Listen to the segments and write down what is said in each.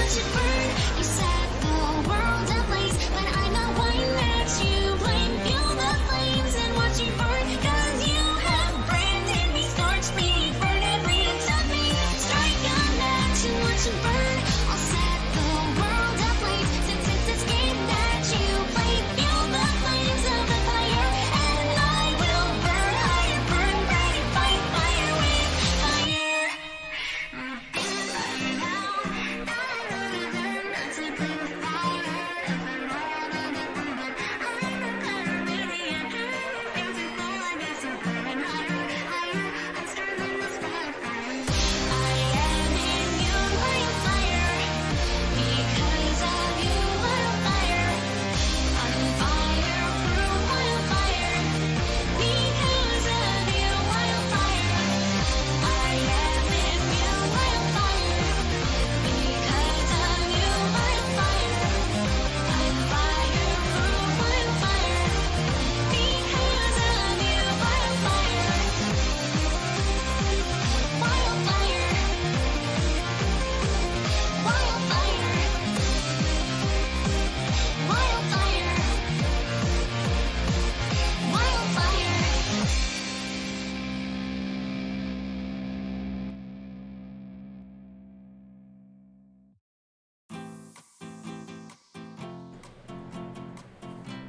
watch it burn. You set the world ablaze, but I'm the one that you blame. Feel the flames and watch it burn, 'cause you have branded me, scorched me, burned every inch of me. Strike a match and watch it burn. I'll set the world ablaze, since it's this game that you play. Feel the flames of the fire, and I will burn higher, burn brighter, fight fire with fire.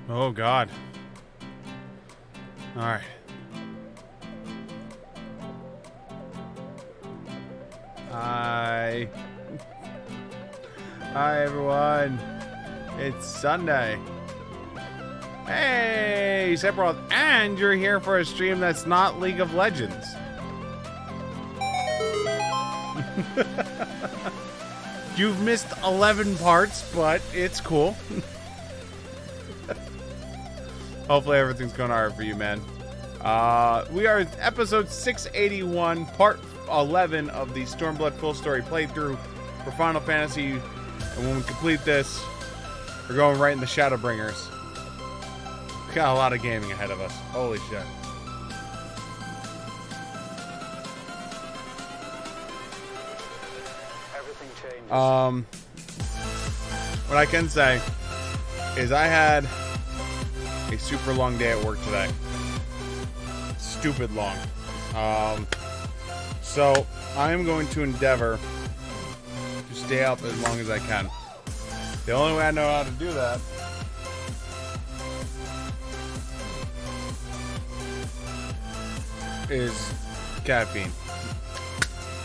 Oh God. All right. Hi. Hi everyone. It's Sunday. Hey, Sephiroth, and you're here for a stream that's not League of Legends. You've missed 11 parts, but it's cool. Hopefully everything's going alright for you, man. We are at episode 681, part 11 of the Stormblood full story playthrough for Final Fantasy. And when we complete this, we're going right in the Shadowbringers. We got a lot of gaming ahead of us. Holy shit. Everything changes. What I can say is I had a super long day at work today. Stupid long. So I am going to endeavor to stay up as long as I can. The only way I know how to do that is caffeine.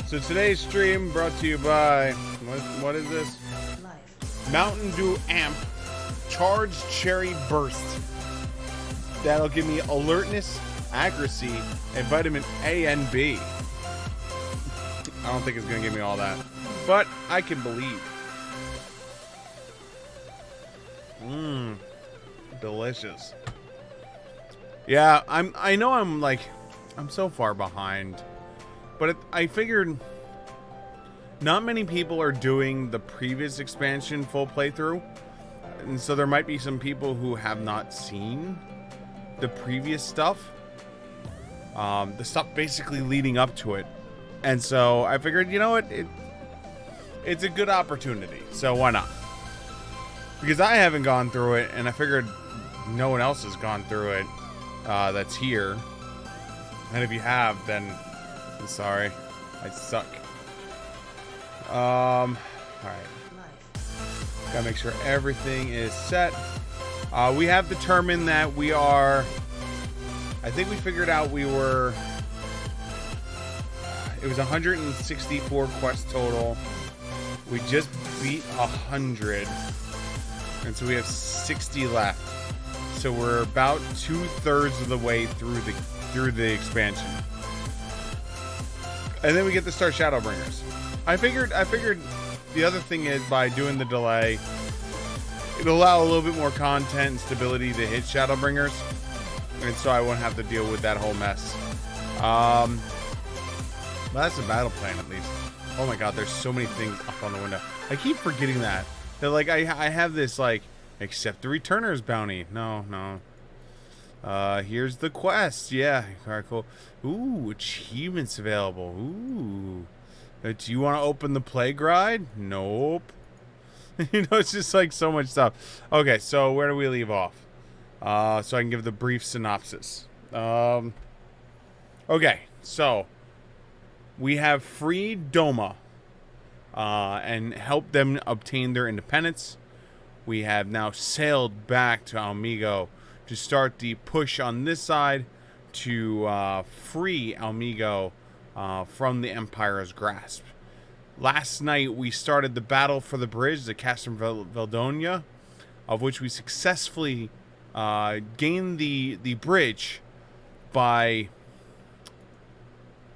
So today's stream brought to you by what is this? Mountain Dew Amp Charged Cherry Burst. That'll give me alertness, accuracy, and vitamin A and B. I don't think it's gonna give me all that, but I can believe. Mmm, delicious. Yeah, I know I'm so far behind, but I figured not many people are doing the previous expansion full playthrough, and so there might be some people who have not seen the previous stuff, the stuff basically leading up to it. And so I figured, you know what, it's a good opportunity, so why not? Because I haven't gone through it, and I figured no one else has gone through it that's here. And if you have, then I'm sorry, I suck. Alright, gotta make sure everything is set. We have determined that we are, I think we figured out we were, it was 164 quests total. We just beat 100, and so we have 60 left. So we're about 2/3 of the way through the expansion, and then we get to start Shadowbringers. I figured the other thing is, by doing the delay, it'll allow a little bit more content and stability to hit Shadowbringers, and so I won't have to deal with that whole mess. But that's a battle plan, at least. Oh my god, there's so many things up on the window. I keep forgetting that. That, like, I have this, like, accept the returner's bounty. No. Here's the quest. Yeah, alright, cool. Ooh, achievements available. Ooh. Do you want to open the plague ride? Nope. You know, it's just like so much stuff. Okay, so where do we leave off? So I can give the brief synopsis. Okay, so we have freed Doma and helped them obtain their independence. We have now sailed back to Almigo to start the push on this side to free Almigo from the Empire's grasp. Last night, we started the battle for the bridge, the Castrum Valdonia, of which we successfully gained the bridge by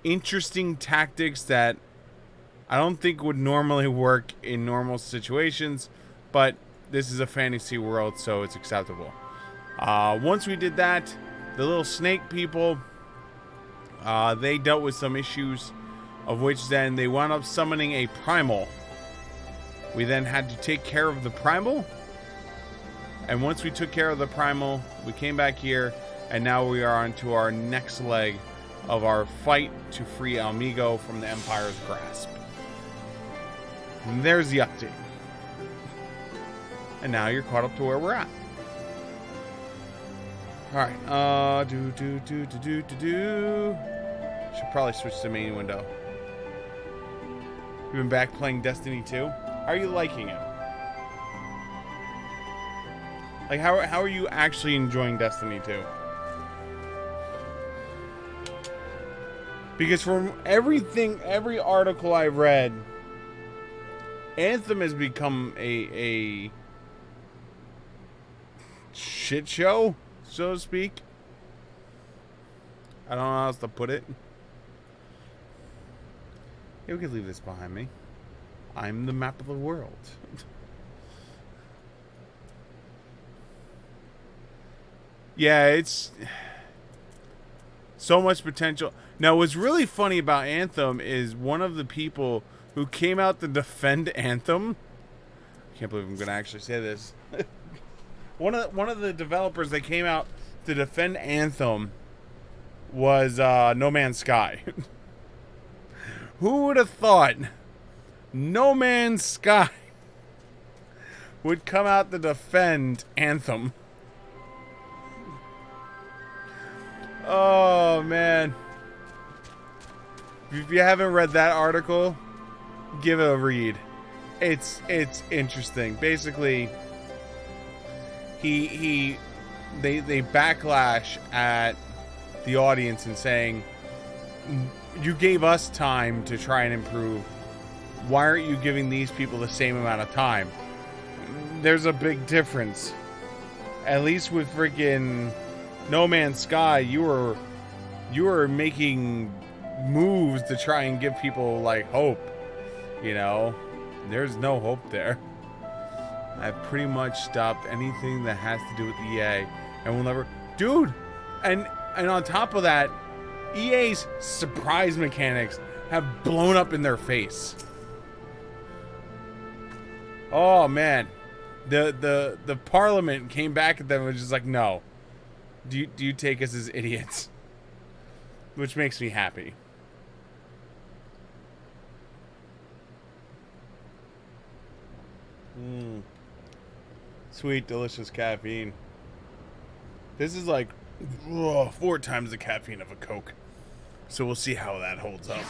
interesting tactics that I don't think would normally work in normal situations, but this is a fantasy world, so it's acceptable. Once we did that, the little snake people, they dealt with some issues, of which then they wound up summoning a primal. We then had to take care of the primal. And once we took care of the primal, we came back here, and now we are on to our next leg of our fight to free Almigo from the Empire's grasp. And there's the update. And now you're caught up to where we're at. Alright, should probably switch to the main window. You've been back playing Destiny 2? How are you liking it? Like, how are you actually enjoying Destiny 2? Because from every article I read, Anthem has become a shit show, so to speak. I don't know how else to put it. Yeah, we could leave this behind me. I'm the map of the world. Yeah, it's so much potential. Now, what's really funny about Anthem is one of the people who came out to defend Anthem. I can't believe I'm going to actually say this. One of the developers that came out to defend Anthem was No Man's Sky. Who would have thought No Man's Sky would come out to defend Anthem? Oh, man. If you haven't read that article, give it a read. It's interesting. Basically, they backlash at the audience and saying, you gave us time to try and improve. Why aren't you giving these people the same amount of time? There's a big difference. At least with freaking No Man's Sky, you were making moves to try and give people like hope. You know, there's no hope there. I've pretty much stopped anything that has to do with EA, and will never, dude. And on top of that, EA's surprise mechanics have blown up in their face. Oh man, the parliament came back at them and was just like, no. Do you take us as idiots? Which makes me happy. Sweet, delicious caffeine. This is like 4 times the caffeine of a Coke. So we'll see how that holds up.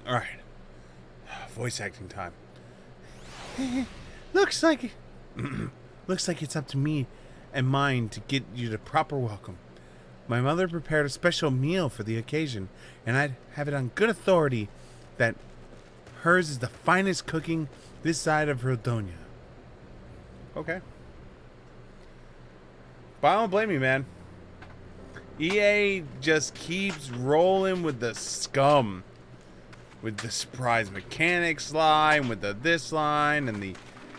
Alright. Voice acting time. Looks like it's up to me and mine to get you the proper welcome. My mother prepared a special meal for the occasion, and I'd have it on good authority that hers is the finest cooking this side of Rodonia. Okay. But I don't blame you, man. EA just keeps rolling with the scum. With the surprise mechanics line, with the this line, and the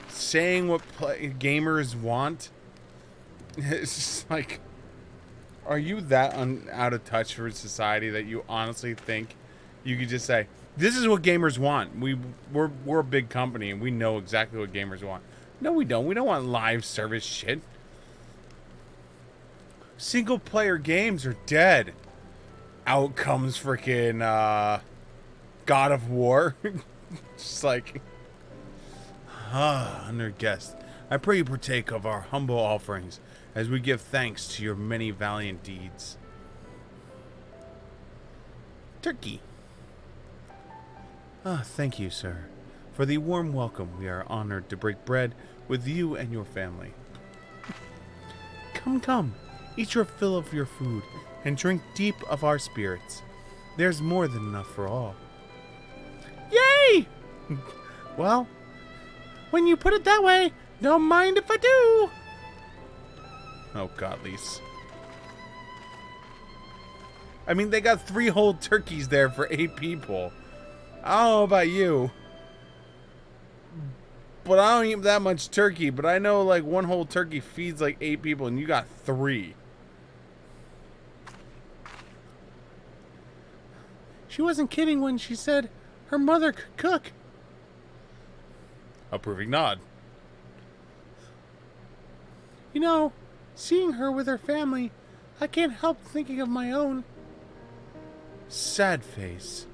saying what gamers want. It's just like, are you that out of touch with society that you honestly think you could just say, this is what gamers want. We're a big company and we know exactly what gamers want. No, we don't. We don't want live service shit. Single player games are dead. Out comes freaking God of War. Just like, Honored guest, I pray you partake of our humble offerings as we give thanks to your many valiant deeds. Turkey. Thank you, sir. For the warm welcome, we are honored to break bread with you and your family. Come, eat your fill of your food and drink deep of our spirits. There's more than enough for all. Yay! Well, when you put it that way, don't mind if I do. Oh, God, Lise. I mean, they got 3 whole turkeys there for 8 people. I don't know about you, but I don't eat that much turkey. But I know, like, 1 whole turkey feeds, like, 8 people, and you got 3. She wasn't kidding when she said her mother could cook. Approving nod. You know, seeing her with her family, I can't help thinking of my own. Sad face.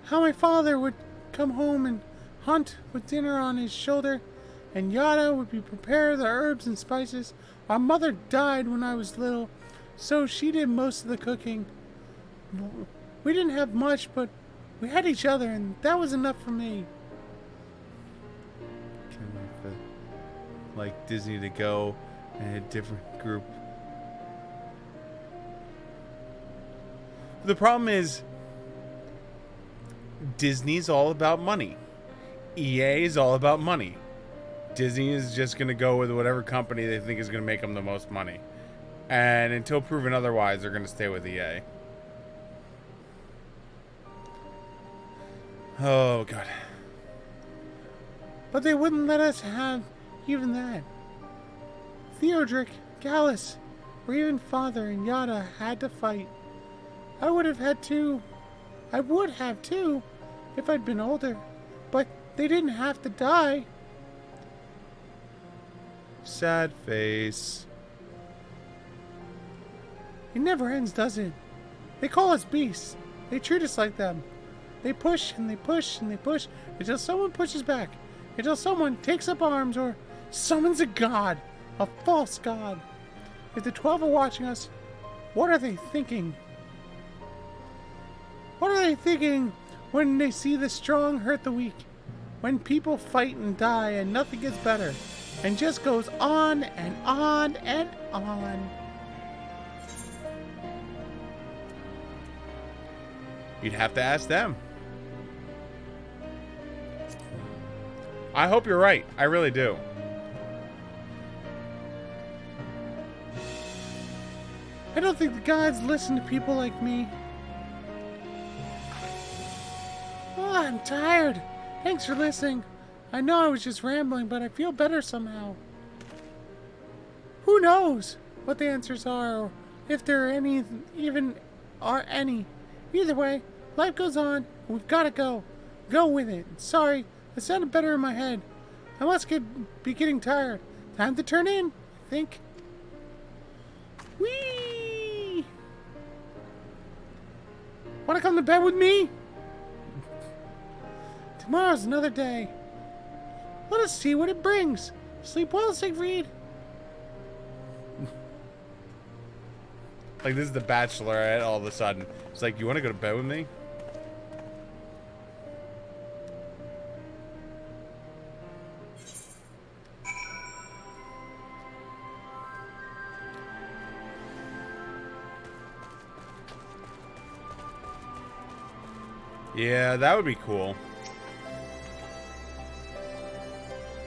How my father would come home and hunt with dinner on his shoulder, and Yada would be prepare the herbs and spices. Our mother died when I was little, so she did most of the cooking. We didn't have much, but we had each other, and that was enough for me. Can't wait for, like, Disney to go and a different group. The problem is, Disney's all about money. EA is all about money. Disney is just going to go with whatever company they think is going to make them the most money. And until proven otherwise, they're going to stay with EA. Oh, God. But they wouldn't let us have even that. Theodric, Gallus, or even Father and Yada had to fight. I would have too, if I'd been older. But they didn't have to die. Sad face. It never ends, does it? They call us beasts. They treat us like them. They push and they push and they push until someone pushes back. Until someone takes up arms or summons a god. A false god. If the 12 are watching us, what are they thinking? What are they thinking when they see the strong hurt the weak? When people fight and die and nothing gets better. And just goes on and on and on. You'd have to ask them. I hope you're right. I really do. I don't think the gods listen to people like me. Oh, I'm tired. Thanks for listening. I know I was just rambling, but I feel better somehow. Who knows what the answers are, or if there are any, even are any. Either way, life goes on, and we've got to go. Go with it. Sorry, it sounded better in my head. I must be getting tired. Time to turn in, I think. Whee! Want to come to bed with me? Tomorrow's another day. Let us see what it brings. Sleep well, Siegfried. Like, this is the Bachelorette all of a sudden. It's like, you want to go to bed with me? Yeah, that would be cool.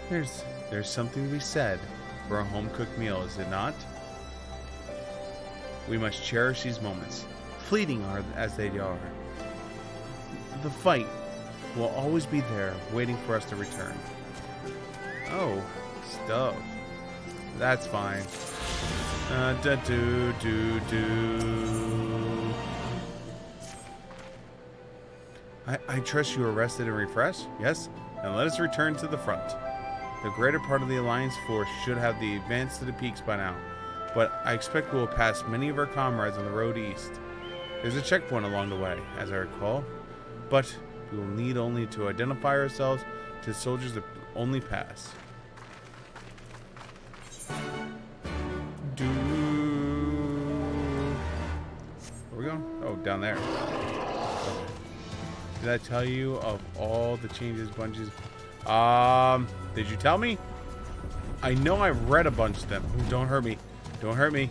There's something to be said for a home-cooked meal, is it not? We must cherish these moments, fleeting as they are. The fight will always be there, waiting for us to return. Oh, stuff. That's fine. I trust you are rested and refreshed? Yes? Then let us return to the front. The greater part of the Alliance force should have the advance to the peaks by now, but I expect we will pass many of our comrades on the road east. There's a checkpoint along the way, as I recall, but we will need only to identify ourselves to soldiers Only pass. Do. Where are we going? Oh, down there. Did I tell you of all the changes Bungie's? Did you tell me? I know I've read a bunch of them. Ooh, don't hurt me. Don't hurt me.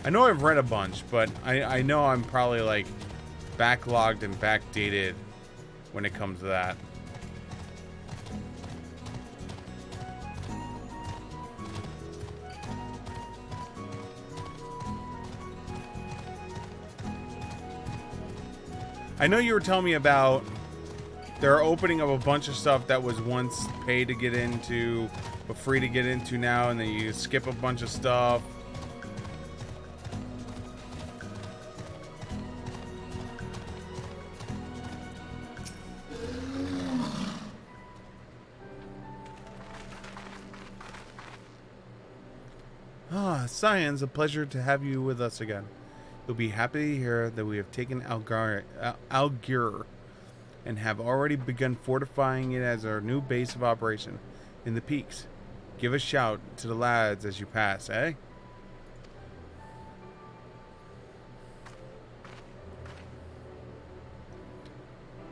I know I've read a bunch, but I know I'm probably like backlogged and backdated when it comes to that. I know you were telling me about they're opening up a bunch of stuff that was once paid to get into, but free to get into now, and then you skip a bunch of stuff. Ah, Science, a pleasure to have you with us again. You'll be happy to hear that we have taken Algier and have already begun fortifying it as our new base of operation in the peaks. Give a shout to the lads as you pass, eh?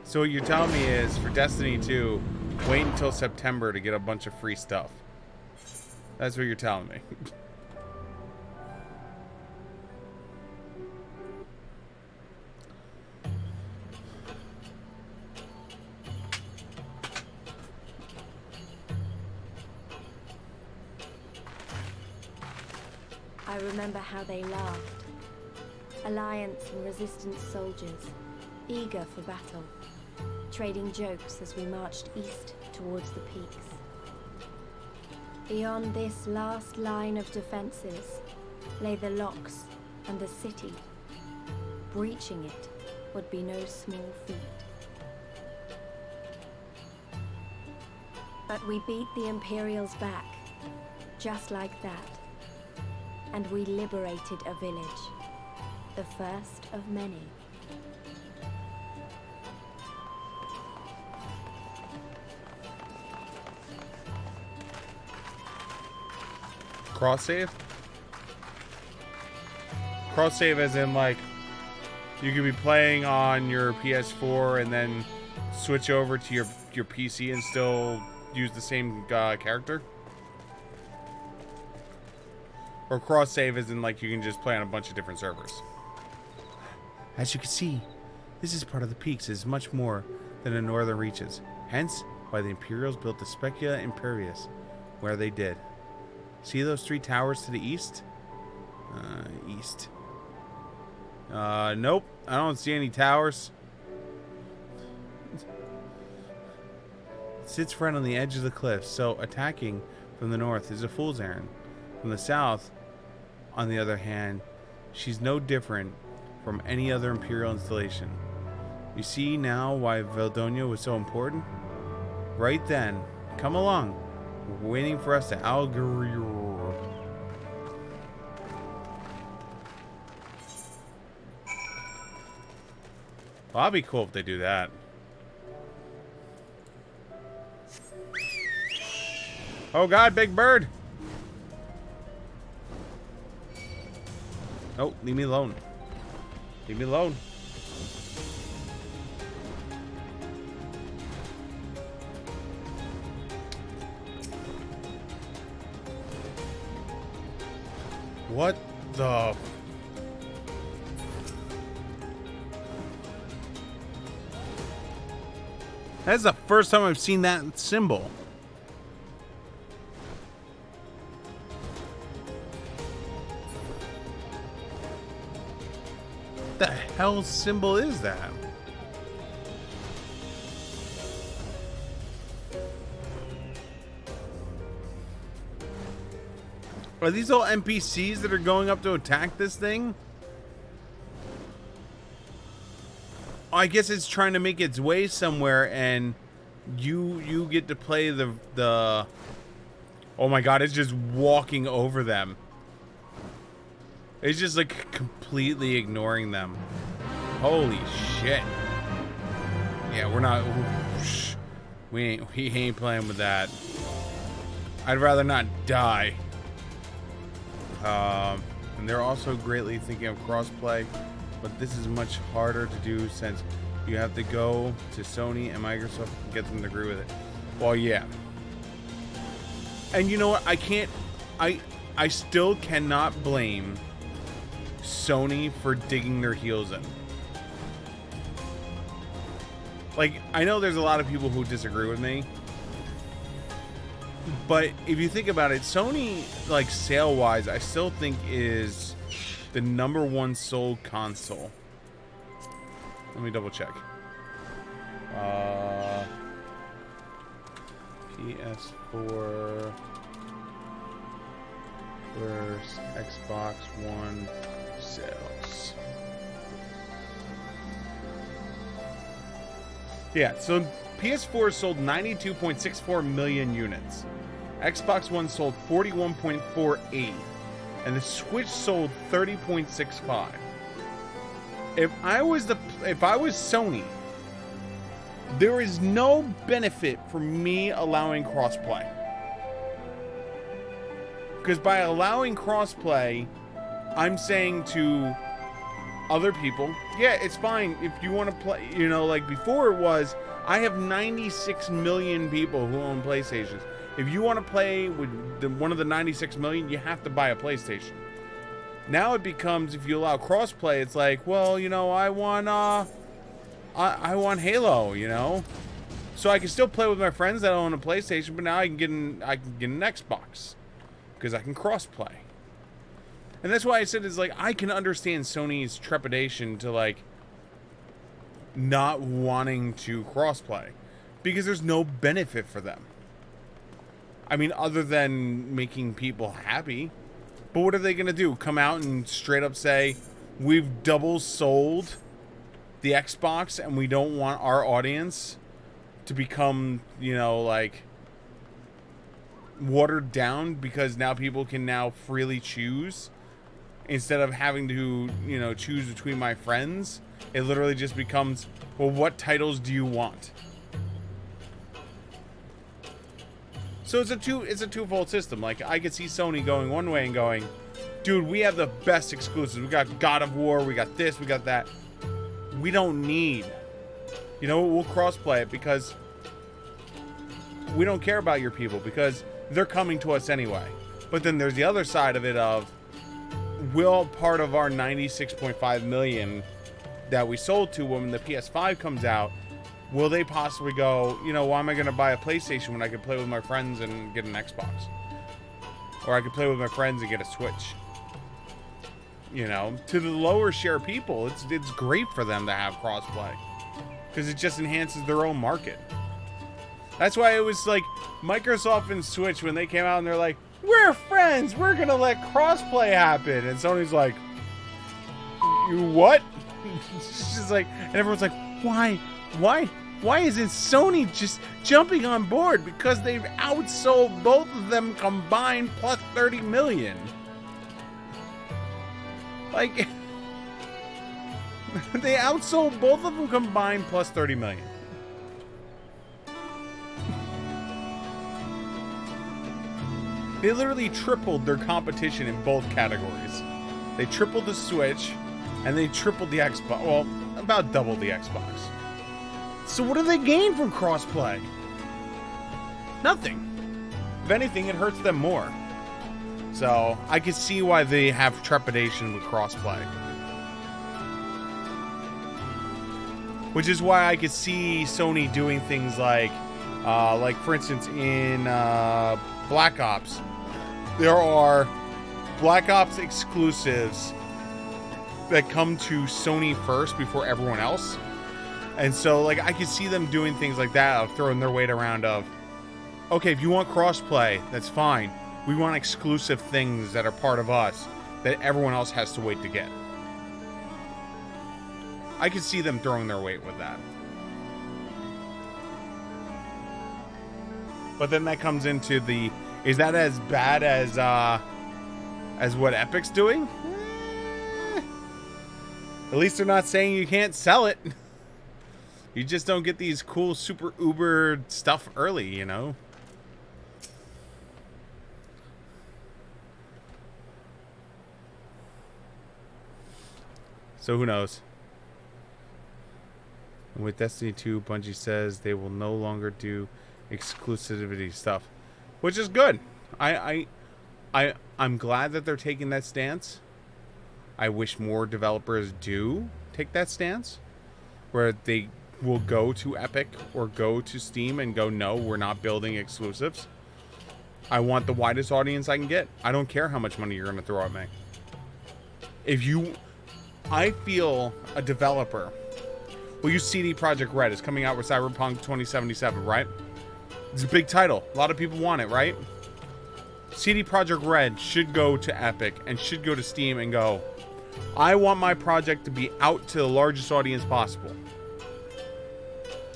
So what you're telling me is, for Destiny 2, wait until September to get a bunch of free stuff. That's what you're telling me. I remember how they laughed. Alliance and resistance soldiers, eager for battle, trading jokes as we marched east towards the peaks. Beyond this last line of defenses lay the locks and the city. Breaching it would be no small feat. But we beat the Imperials back, just like that. And we liberated a village, the first of many. Cross save? Cross save as in like you could be playing on your PS4 and then switch over to your PC and still use the same character? Or cross save as in like you can just play on a bunch of different servers. As you can see, this is part of the peaks. It is much more than the northern reaches. Hence, why the Imperials built the Specula Imperius where they did. See those 3 towers to the east? East. Nope. I don't see any towers. It sits right on the edge of the cliff, so attacking from the north is a fool's errand. From the south, on the other hand, she's no different from any other Imperial installation. You see now why Valdonia was so important? Right then. Come along. We're waiting for us to Algier. Well, that'd be cool if they do that. Oh god, big bird! Oh, leave me alone. Leave me alone. What the... That's the first time I've seen that symbol. The hell symbol is that? Are these all NPCs that are going up to attack this thing? I guess it's trying to make its way somewhere, and you get to play the. Oh my god! It's just walking over them. It's just like completely ignoring them. Holy shit! Yeah, we're not. We ain't playing with that. I'd rather not die. And they're also greatly thinking of crossplay, but this is much harder to do since you have to go to Sony and Microsoft and get them to agree with it. Well, yeah. And you know what? I still cannot blame Sony for digging their heels in. Like, I know there's a lot of people who disagree with me, but if you think about it, Sony, like, sale-wise, I still think is the #1 sold console. Let me double check. PS4 versus Xbox One sales. Yeah, so PS4 sold 92.64 million units. Xbox One sold 41.48, and the Switch sold 30.65. If I was Sony, there is no benefit for me allowing crossplay. Because by allowing crossplay, I'm saying to other people, yeah, it's fine if you want to play, you know, like before it was, I have 96 million people who own PlayStations. If you want to play with one of the 96 million, you have to buy a PlayStation. Now it becomes, if you allow crossplay, it's like, well, you know, I want Halo, you know, so I can still play with my friends that own a PlayStation, but now I can get an Xbox because I can crossplay. And that's why I said, it's like, I can understand Sony's trepidation to, like, not wanting to crossplay, because there's no benefit for them. I mean, other than making people happy. But what are they going to do? Come out and straight up say, we've double sold the Xbox and we don't want our audience to become, you know, like, watered down because now people can now freely choose instead of having to, you know, choose between my friends. It literally just becomes, well, what titles do you want? So it's a twofold system. Like, I could see Sony going one way and going, dude, we have the best exclusives. We got God of War, we got this, we got that. We don't need, you know, we'll crossplay it because we don't care about your people because they're coming to us anyway. But then there's the other side of it of, will part of our 96.5 million that we sold to when the PS5 comes out, will they possibly go, you know, why am I going to buy a PlayStation when I can play with my friends and get an Xbox? Or I could play with my friends and get a Switch. You know, to the lower share people, it's great for them to have crossplay. Because it just enhances their own market. That's why it was like Microsoft and Switch when they came out and they're like, we're friends, we're going to let crossplay happen. And Sony's like, you what? It's just like, and everyone's like, why isn't Sony just jumping on board? Because they've outsold both of them combined plus 30 million. Like, they outsold both of them combined plus 30 million. They literally tripled their competition in both categories. They tripled the Switch, and they tripled the Xbox. Well, about double the Xbox. So what do they gain from crossplay? Nothing. If anything, it hurts them more. So I can see why they have trepidation with crossplay. Which is why I could see Sony doing things like for instance, in Black Ops, there are Black Ops exclusives that come to Sony first before everyone else. And so, like, I could see them doing things like that, of throwing their weight around of, okay, if you want crossplay, that's fine. We want exclusive things that are part of us that everyone else has to wait to get. I could see them throwing their weight with that. But then that comes into the, is that as bad as what Epic's doing? At least they're not saying you can't sell it. You just don't get these cool super uber stuff early, you know? So who knows? And with Destiny 2, Bungie says they will no longer do exclusivity stuff, which is good. I'm glad that they're taking that stance. I wish more developers do take that stance, where they will go to Epic or go to Steam and go, no, we're not building exclusives. I want the widest audience I can get. I don't care how much money you're going to throw at me. I feel a developer. Well, you CD Projekt Red is coming out with Cyberpunk 2077, right? It's a big title. A lot of people want it, right? CD Projekt Red should go to Epic and should go to Steam and go, I want my project to be out to the largest audience possible.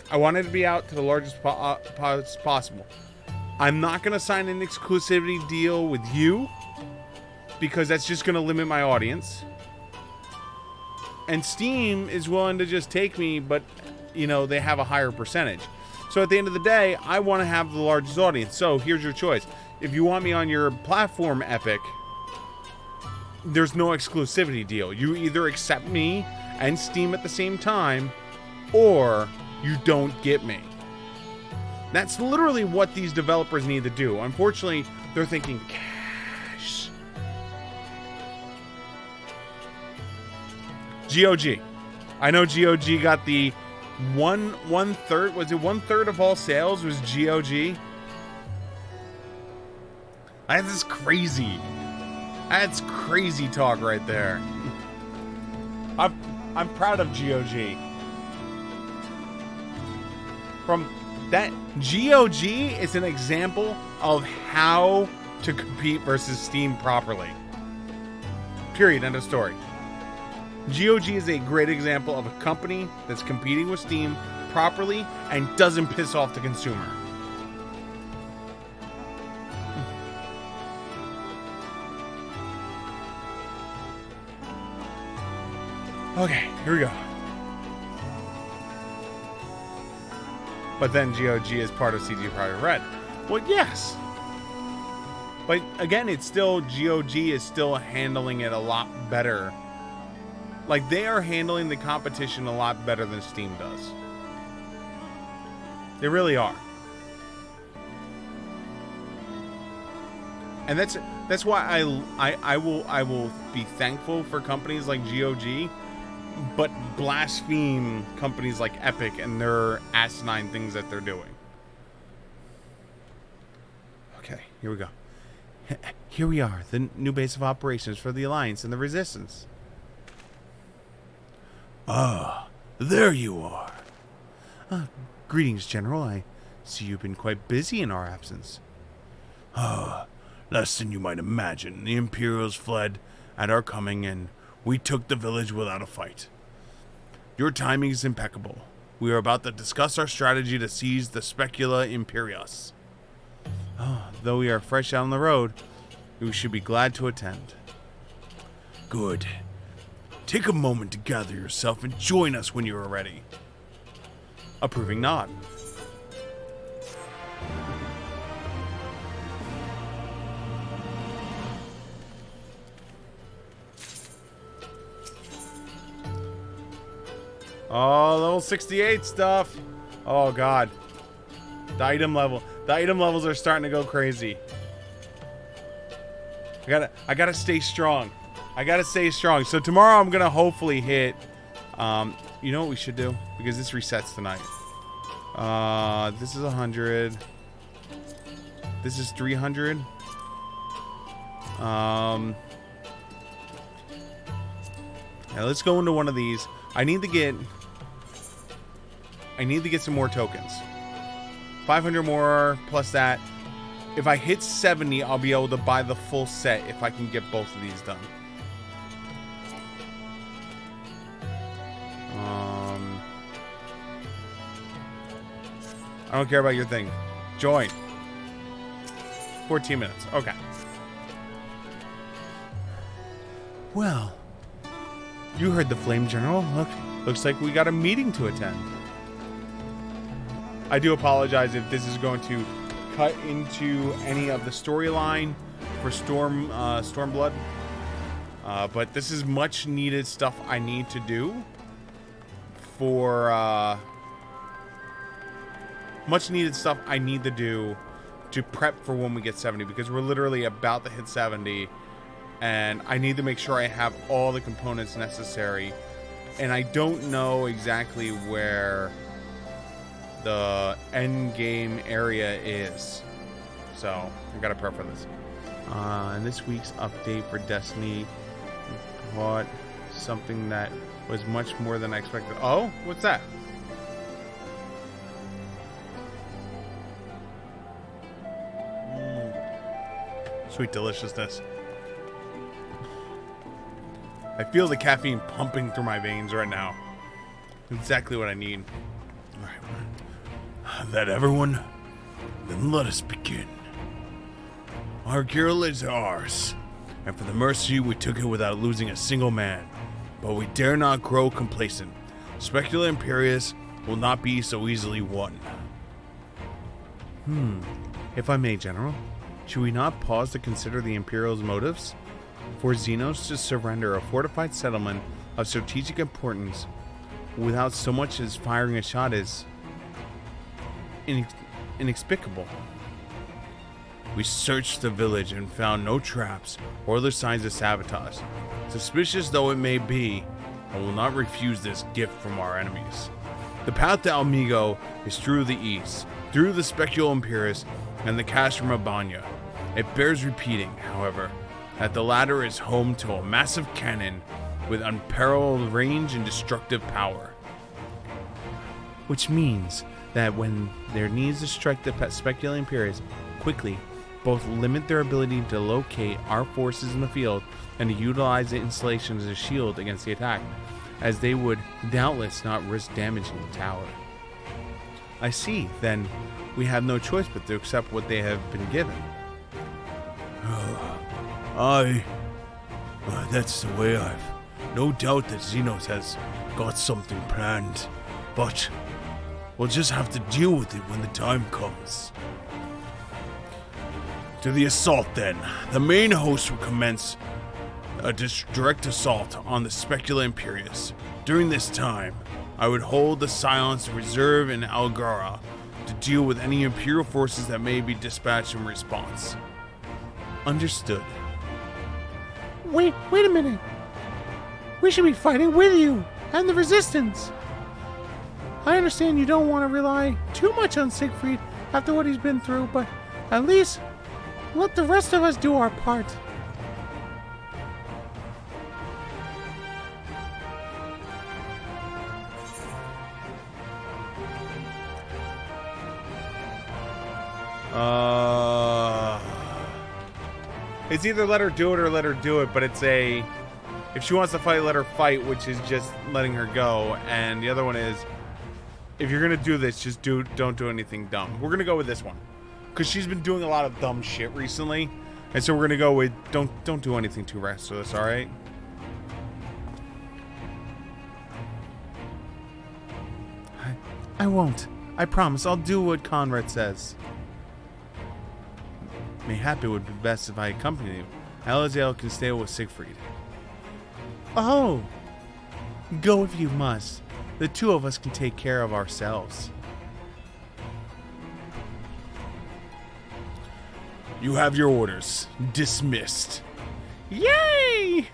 I want it to be out to the largest possible. I'm not going to sign an exclusivity deal with you because that's just going to limit my audience. And Steam is willing to just take me, but, you know, they have a higher percentage. So at the end of the day, I want to have the largest audience. So here's your choice. If you want me on your platform, Epic, there's no exclusivity deal. You either accept me and Steam at the same time, or you don't get me. That's literally what these developers need to do. Unfortunately, they're thinking cash. GOG. I know GOG got the one third. Was it 1/3 of all sales was GOG? That's crazy. That's crazy talk right there. I'm proud of GOG. From that, GOG is an example of how to compete versus Steam properly. Period. End of story. GOG is a great example of a company that's competing with Steam properly and doesn't piss off the consumer. Okay, here we go. But then GOG is part of CD Projekt Red. Well, yes. But again, it's still, GOG is still handling it a lot better. Like, they are handling the competition a lot better than Steam does. They really are. And that's why I will be thankful for companies like GOG, but blaspheme companies like Epic and their asinine things that they're doing. Okay, here we go. Here we are, the new base of operations for the Alliance and the Resistance. Ah, there you are. Greetings, General. I see you've been quite busy in our absence. Less than you might imagine. The Imperials fled at our coming, and we took the village without a fight. Your timing is impeccable. We are about to discuss our strategy to seize the Specula Imperius. Though we are fresh out on the road, we should be glad to attend. Good. Take a moment to gather yourself and join us when you are ready. Approving nod. Oh, level 68 stuff. Oh god. The item levels are starting to go crazy. I gotta stay strong. I gotta stay strong. So tomorrow I'm gonna hopefully hit. You know what we should do? Because this resets tonight. This is 100. This is 300. Now let's go into one of these. I need to get some more tokens. 500 more plus that. If I hit 70, I'll be able to buy the full set if I can get both of these done. I don't care about your thing. Join. 14 minutes. Okay. Well, you heard the Flame General. Looks like we got a meeting to attend. I do apologize if this is going to cut into any of the storyline for Stormblood. But this is much needed stuff I need to do for much needed stuff I need to do to prep for when we get 70, because we're literally about to hit 70 and I need to make sure I have all the components necessary, and I don't know exactly where the end game area is, so I gotta prep for this. In this week's update for Destiny, we caught something that was much more than I expected. Oh, what's that? Sweet deliciousness. I feel the caffeine pumping through my veins right now. Exactly what I need. All right. That everyone? Then let us begin. Our guild is ours, and for the mercy we took it without losing a single man. But we dare not grow complacent. Specula Imperius will not be so easily won. If I may, General, should we not pause to consider the Imperial's motives? For Xenos to surrender a fortified settlement of strategic importance without so much as firing a shot is inexplicable. We searched the village and found no traps or other signs of sabotage. Suspicious though it may be, I will not refuse this gift from our enemies. The path to Almigo is through the east, through the Specula Imperius and the cache from Abanya. It bears repeating, however, that the latter is home to a massive cannon with unparalleled range and destructive power. Which means that when their needs to strike the Specula Imperius quickly, both limit their ability to locate our forces in the field and to utilize the installation as a shield against the attack, as they would doubtless not risk damaging the tower. I see, then we have no choice but to accept what they have been given. That's the way I've no doubt that Xenos has got something planned, but we'll just have to deal with it when the time comes. To the assault then. The main host will commence a direct assault on the Specula Imperius. During this time, I would hold the silence reserve in Algara to deal with any Imperial forces that may be dispatched in response. Understood. Wait a minute. We should be fighting with you and the Resistance. I understand you don't want to rely too much on Siegfried after what he's been through, but at least let the rest of us do our part. It's either let her do it or let her do it, but it's a, if she wants to fight, let her fight, which is just letting her go. And the other one is, if you're gonna do this, just don't do anything dumb. We're gonna go with this one, because she's been doing a lot of dumb shit recently, and so we're gonna go with don't do anything too restless. All right. I won't. I promise. I'll do what Conrad says. Mayhap it would be best if I accompanied you. Alizael can stay with Siegfried. Oh! Go if you must. The two of us can take care of ourselves. You have your orders. Dismissed. Yay!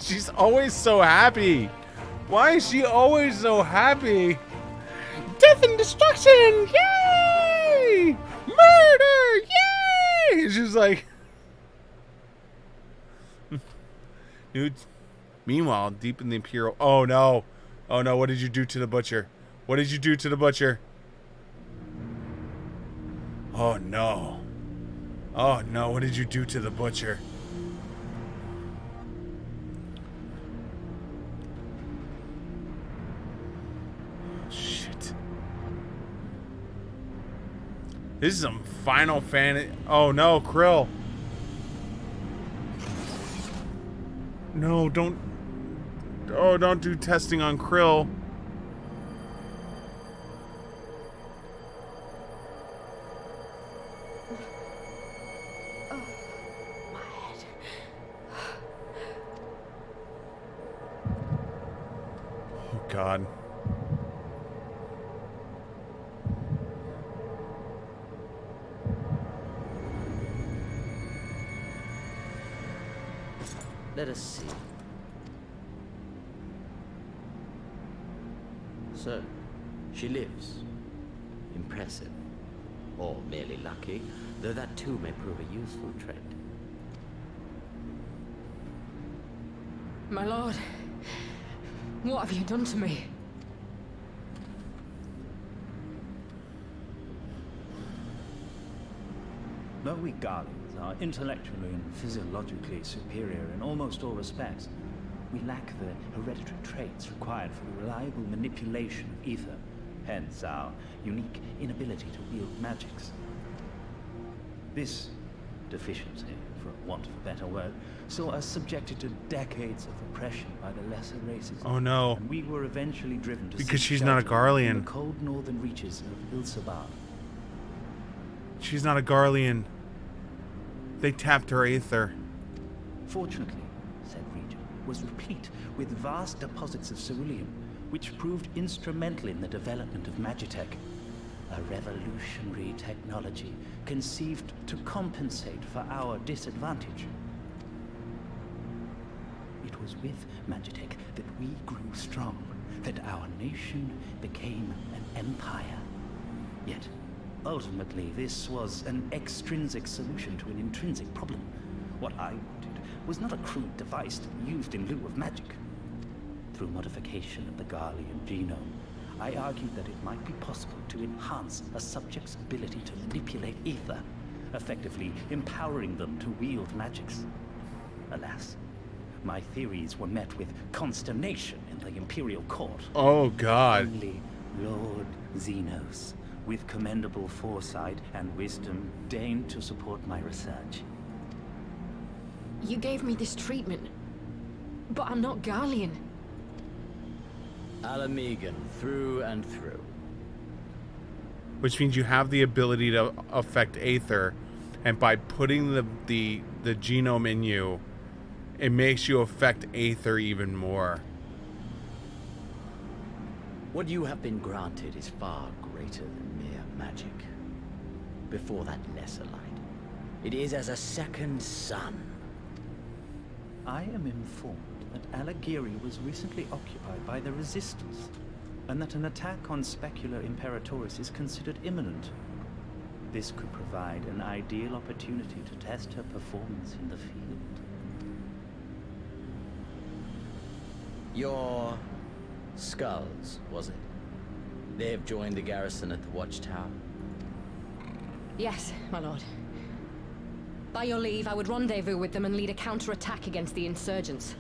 She's always so happy. Why is she always so happy? Death and destruction! Yay! Murder! Yay! She's like, dude. Meanwhile, deep in the Imperial. Oh no! Oh no! What did you do to the butcher? What did you do to the butcher? Oh no! Oh no! What did you do to the butcher? Shit! This is some Final Fantasy. Oh no, Krill. No, don't. Oh, don't do testing on Krill. God. Let us see. So, she lives. Impressive. Or merely lucky, though that too may prove a useful trait. My lord, what have you done to me? Though we Guardians are intellectually and physiologically superior in almost all respects, we lack the hereditary traits required for the reliable manipulation of ether, hence our unique inability to wield magics. This deficiency, for want of a better word, saw us subjected to decades of oppression by the lesser races. Oh no. And we were eventually driven to Because seek she's not a shelter in Garlean. the cold northern reaches of Ilsabar. She's not a Garlean. They tapped her aether. Fortunately, said region was replete with vast deposits of ceruleum, which proved instrumental in the development of Magitech, a revolutionary technology conceived to compensate for our disadvantage. It was with Magitech that we grew strong, that our nation became an empire. Yet, ultimately, this was an extrinsic solution to an intrinsic problem. What I wanted was not a crude device to be used in lieu of magic. Through modification of the Garlean genome, I argued that it might be possible to enhance a subject's ability to manipulate ether, effectively empowering them to wield magics. Alas, my theories were met with consternation in the Imperial Court. Oh God. Only Lord Xenos, with commendable foresight and wisdom, deigned to support my research. You gave me this treatment, but I'm not Garlean. Alamegan, through and through. Which means you have the ability to affect aether, and by putting the genome in you, it makes you affect aether even more. What you have been granted is far greater than mere magic. Before that lesser light, it is as a second sun. I am informed that Alagiri was recently occupied by the Resistance, and that an attack on Specular Imperatoris is considered imminent. This could provide an ideal opportunity to test her performance in the field. Your skulls, was it? They have joined the garrison at the watchtower? Yes, my lord. By your leave, I would rendezvous with them and lead a counterattack against the insurgents.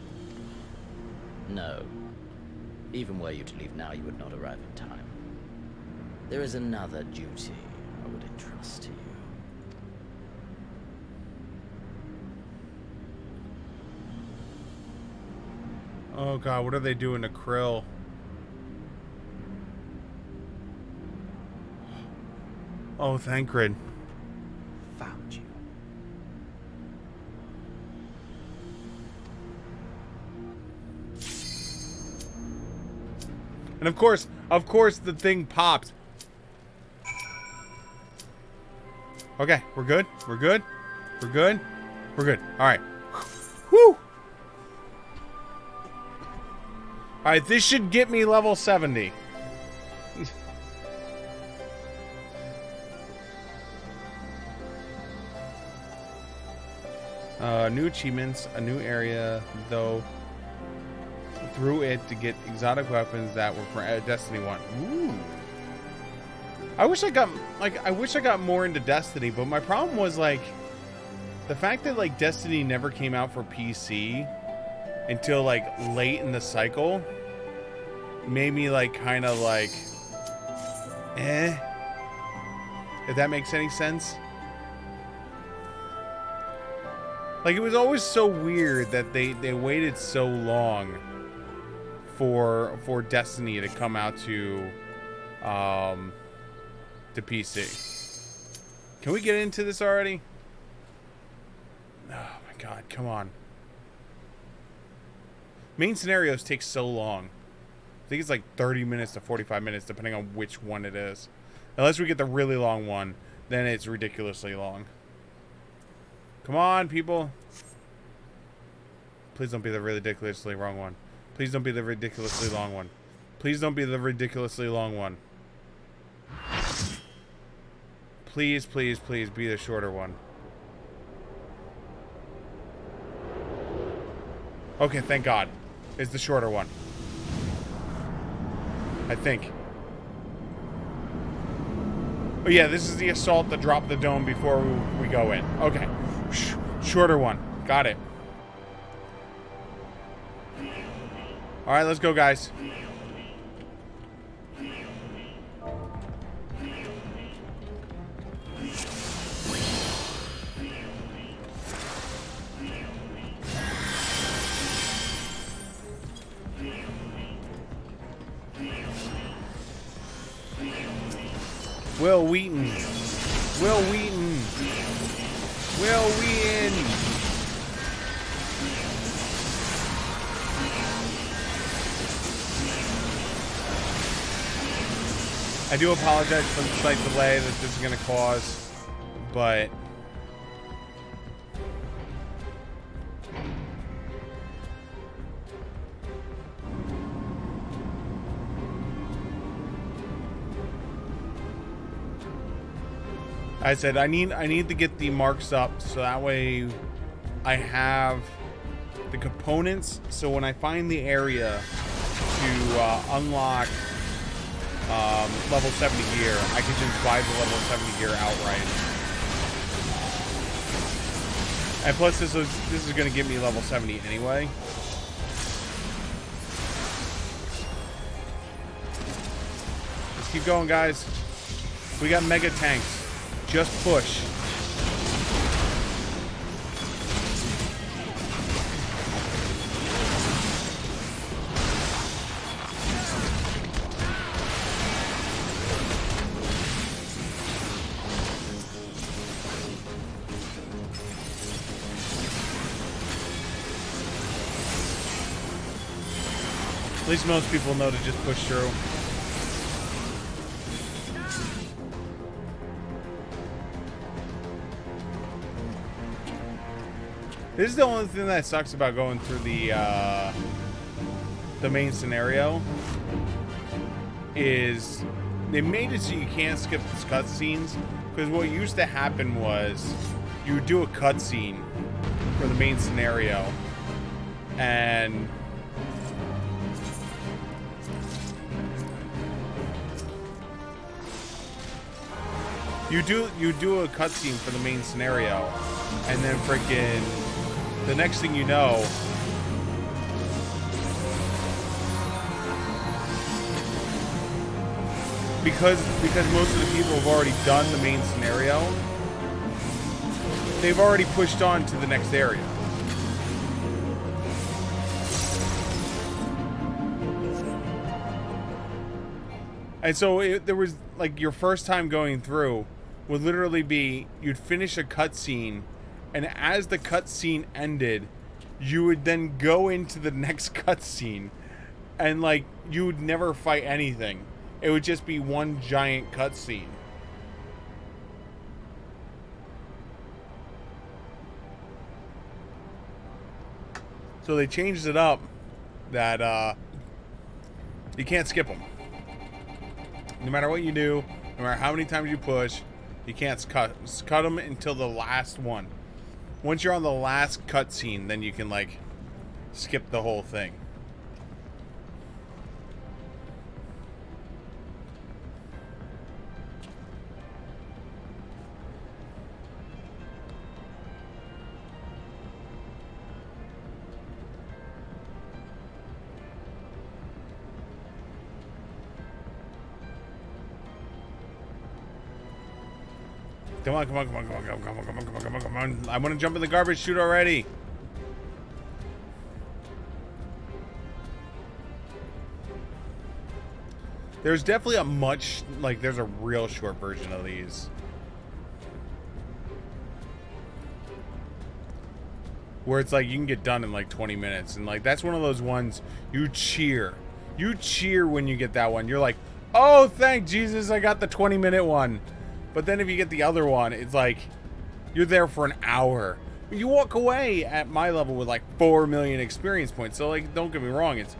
No. Even were you to leave now, you would not arrive in time. There is another duty I would entrust to you. Oh God, what are they doing to Krill? Oh, Thancred. Found you. And of course, the thing pops. Okay, we're good. We're good. We're good. We're good. All right. Whew. All right, this should get me level 70. New achievements, a new area, though. Through it to get exotic weapons that were for Destiny 1. Ooh. I wish I got more into Destiny, but my problem was like the fact that like Destiny never came out for PC until like late in the cycle made me like kind of like if that makes any sense. Like it was always so weird that they waited so long for Destiny to come out to PC. Can we get into this already? Oh my God, come on. Main scenarios take so long. think it's like 30 minutes to 45 minutes, depending on which one it is. Unless we get the really long one, then it's ridiculously long. Come on, people. Please don't be the ridiculously wrong one. Please don't be the ridiculously long one. Please don't be the ridiculously long one. Please, please, please be the shorter one. Okay, thank God. It's the shorter one. I think. Oh yeah, this is the assault to drop the dome before we go in. Okay. Shorter one. Got it. Alright, let's go, guys. Will Wheaton. Will Wheaton. Will Wheaton. I do apologize for the slight delay that this is going to cause, but I said I need to get the marks up so that way I have the components, so when I find the area to unlock level 70 gear, I can just buy the level 70 gear outright. And plus this is going to give me level 70 anyway. Let's keep going, guys. We got mega tanks. Just push. At least most people know to just push through. This is the only thing that sucks about going through the main scenario is they made it so you can't skip the cutscenes, because what used to happen was you would do a cutscene for the main scenario and you do a cutscene for the main scenario, and then freaking the next thing you know, because most of the people have already done the main scenario, they've already pushed on to the next area. And so there was like your first time going through would literally be you'd finish a cutscene, and as the cutscene ended, you would then go into the next cutscene, and like you would never fight anything. It would just be one giant cutscene. So they changed it up that you can't skip them. No matter what you do, no matter how many times you push, you can't cut them until the last one. Once you're on the last cutscene, then you can like skip the whole thing. Come on, come on, come on, come on, come on, come on, come on, come on, come on, come on. I want to jump in the garbage chute already. There's definitely a much, like, there's a real short version of these. Where it's like you can get done in like 20 minutes. And like, that's one of those ones you cheer. You cheer when you get that one. You're like, oh, thank Jesus, I got the 20-minute one. But then if you get the other one, it's like, you're there for an hour. You walk away at my level with like 4 million experience points. So like, don't get me wrong, it's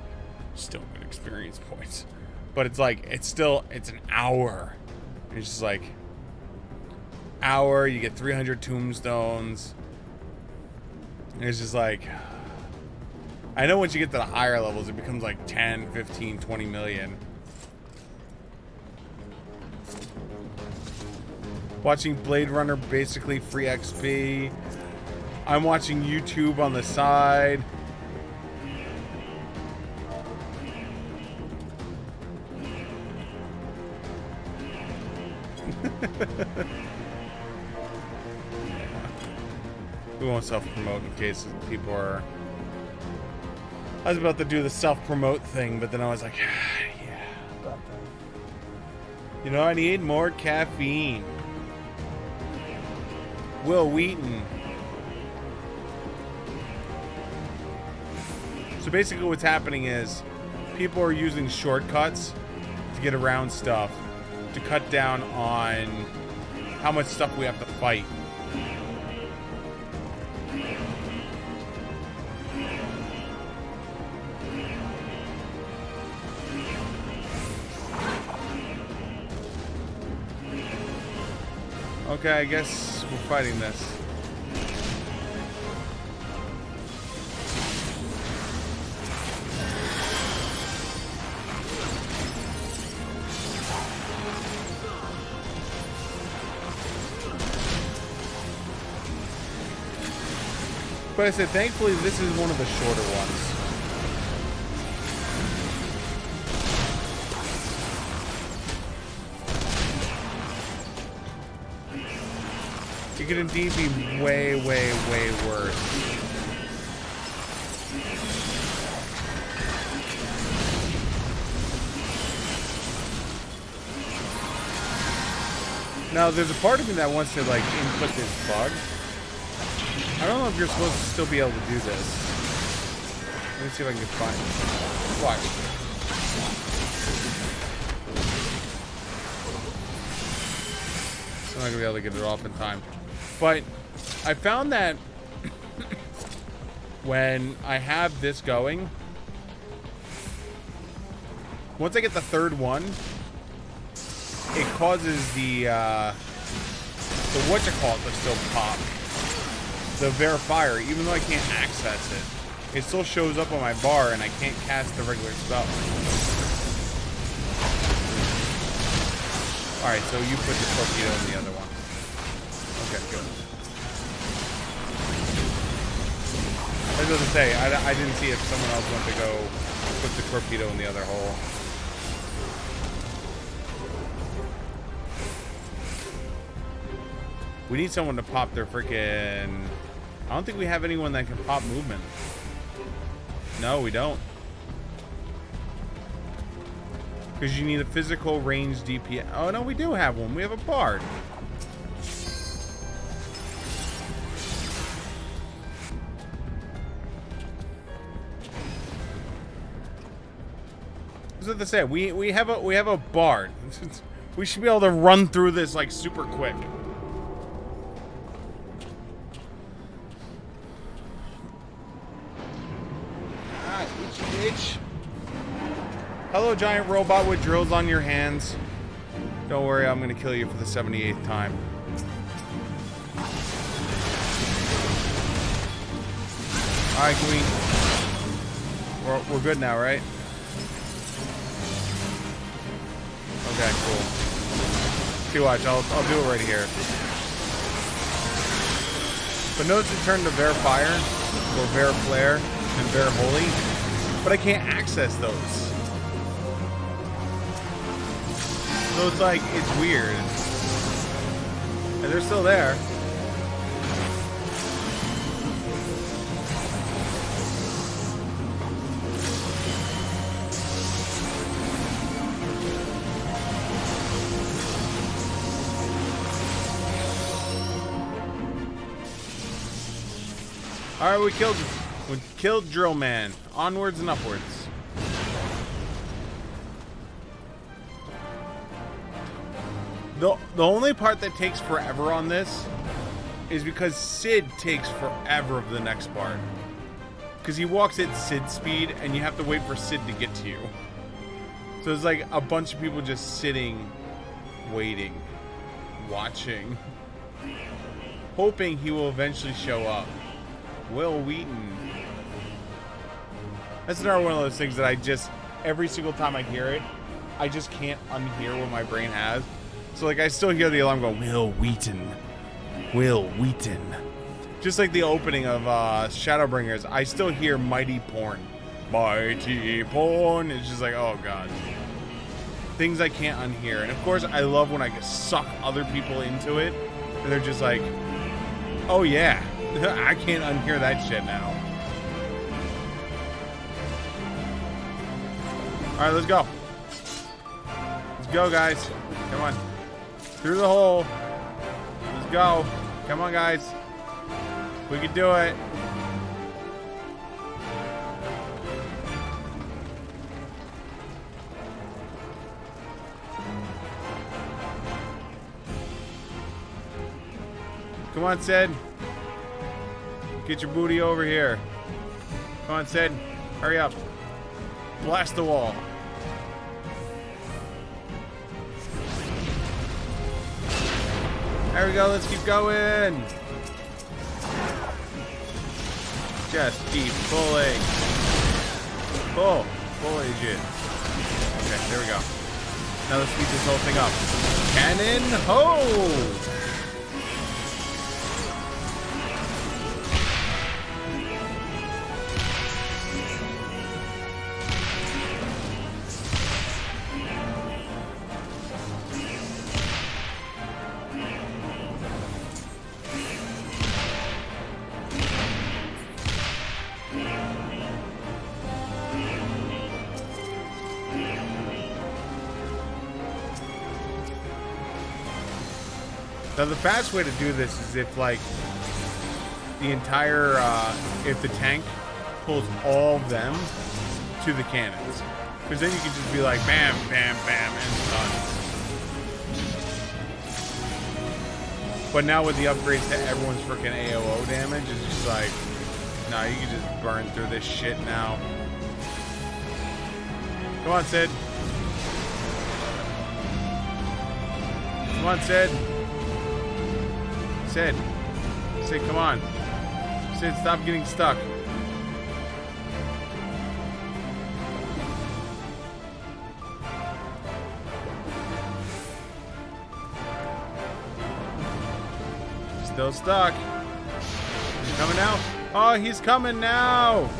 still good experience points. But it's like, it's an hour. It's just like, hour, you get 300 tombstones. And it's just like, I know once you get to the higher levels, it becomes like 10, 15, 20 million. Watching Blade Runner basically free XP. I'm watching YouTube on the side. We won't self-promote in case people are... I was about to do the self-promote thing, but then I was like, yeah, about that. You know, I need more caffeine. Will Wheaton. So basically what's happening is people are using shortcuts to get around stuff, to cut down on how much stuff we have to fight. Okay, I guess we're fighting this. But I said, thankfully, this is one of the shorter ones. It could indeed be way, way, way worse. Now, there's a part of me that wants to, like, input this bug. I don't know if you're supposed to still be able to do this. Let me see if I can find it. Watch. I'm not going to be able to get it off in time. But I found that when I have this going, once I get the third one, it causes the whatchamacallit to still pop. The verifier, even though I can't access it, it still shows up on my bar and I can't cast the regular spell. Alright, so you put the torpedo in the other one. Okay, good. I was going to say, I didn't see if someone else went to go put the torpedo in the other hole. We need someone to pop their freaking... I don't think we have anyone that can pop movement. No, we don't. Because you need a physical range DPS. Oh, no, we do have one. We have a bard. That's what they say. We have a bard. We should be able to run through this like super quick. Hello, giant robot with drills on your hands. Don't worry, I'm gonna kill you for the 78th time. Alright, Queen. We're good now, right? Okay, cool. See, watch, I'll do it right here. But notice it turned to Ver Fire, or Ver Flare, and Ver Holy. But I can't access those. So it's like, it's weird. And they're still there. Alright, we killed Drill Man. Onwards and upwards. The only part that takes forever on this is because Sid takes forever of the next part. Because he walks at Sid speed, and you have to wait for Sid to get to you. So it's like a bunch of people just sitting, waiting, watching, hoping he will eventually show up. Will Wheaton. That's another one of those things that I just, every single time I hear it, I just can't unhear what my brain has. So like I still hear the alarm go, Will Wheaton. Will Wheaton. Just like the opening of Shadowbringers, I still hear Mighty Porn. Mighty Porn. It's just like, oh god. Things I can't unhear. And of course, I love when I can suck other people into it. And they're just like, oh yeah, I can't unhear that shit now. Alright, let's go. Let's go, guys. Come on. Through the hole. Let's go. Come on, guys. We can do it. Come on, Sid. Get your booty over here. Come on, Sid. Hurry up. Blast the wall. There we go. Let's keep going. Just keep pulling. Pull. Pull agent. Okay, there we go. Now let's speed this whole thing up. Cannon ho! Now the fast way to do this is if like the entire, if the tank pulls all of them to the cannons. Because then you can just be like bam, bam, bam, and done. But now with the upgrades to everyone's freaking AOO damage, it's just like, nah, you can just burn through this shit now. Come on, Sid. Come on, Sid. Sid. Sid, come on. Sid, stop getting stuck. Still stuck. He's coming now. Oh, he's coming now.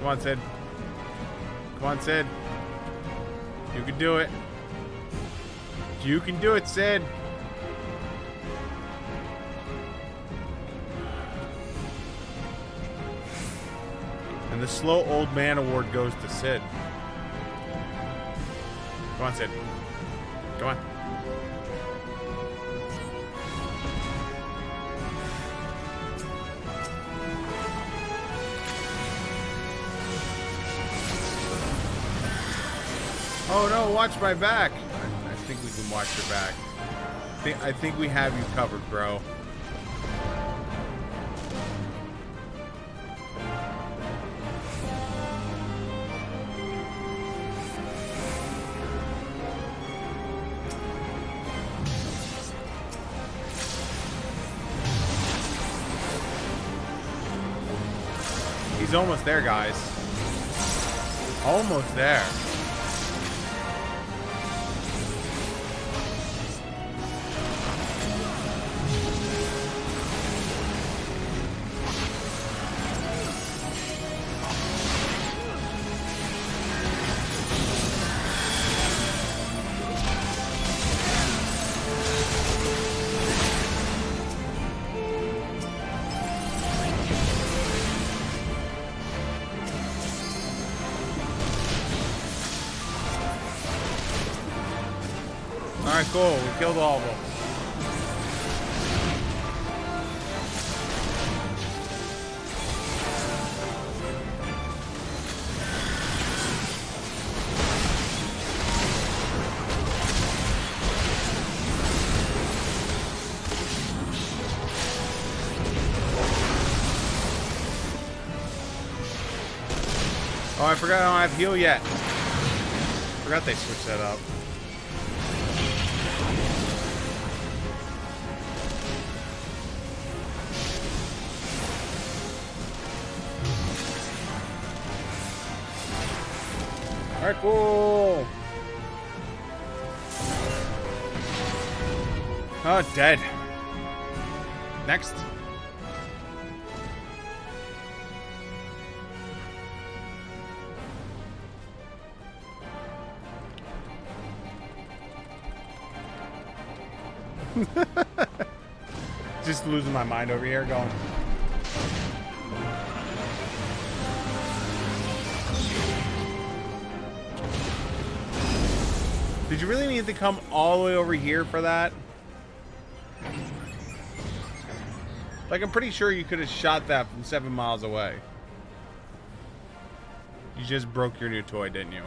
Come on, Sid. Come on, Sid. You can do it. You can do it, Sid. And the slow old man award goes to Sid. Come on, Sid. Come on. Oh no, watch my back. I think we can watch your back. I think we have you covered, bro. He's almost there, guys. Almost there. Alright, cool. We killed all of them. Oh, I forgot I don't have heal yet. Forgot they switched that up. Alright, cool. Oh, dead. Next. Just losing my mind over here going. Did you really need to come all the way over here for that? Like, I'm pretty sure you could have shot that from 7 miles away. You just broke your new toy, didn't you?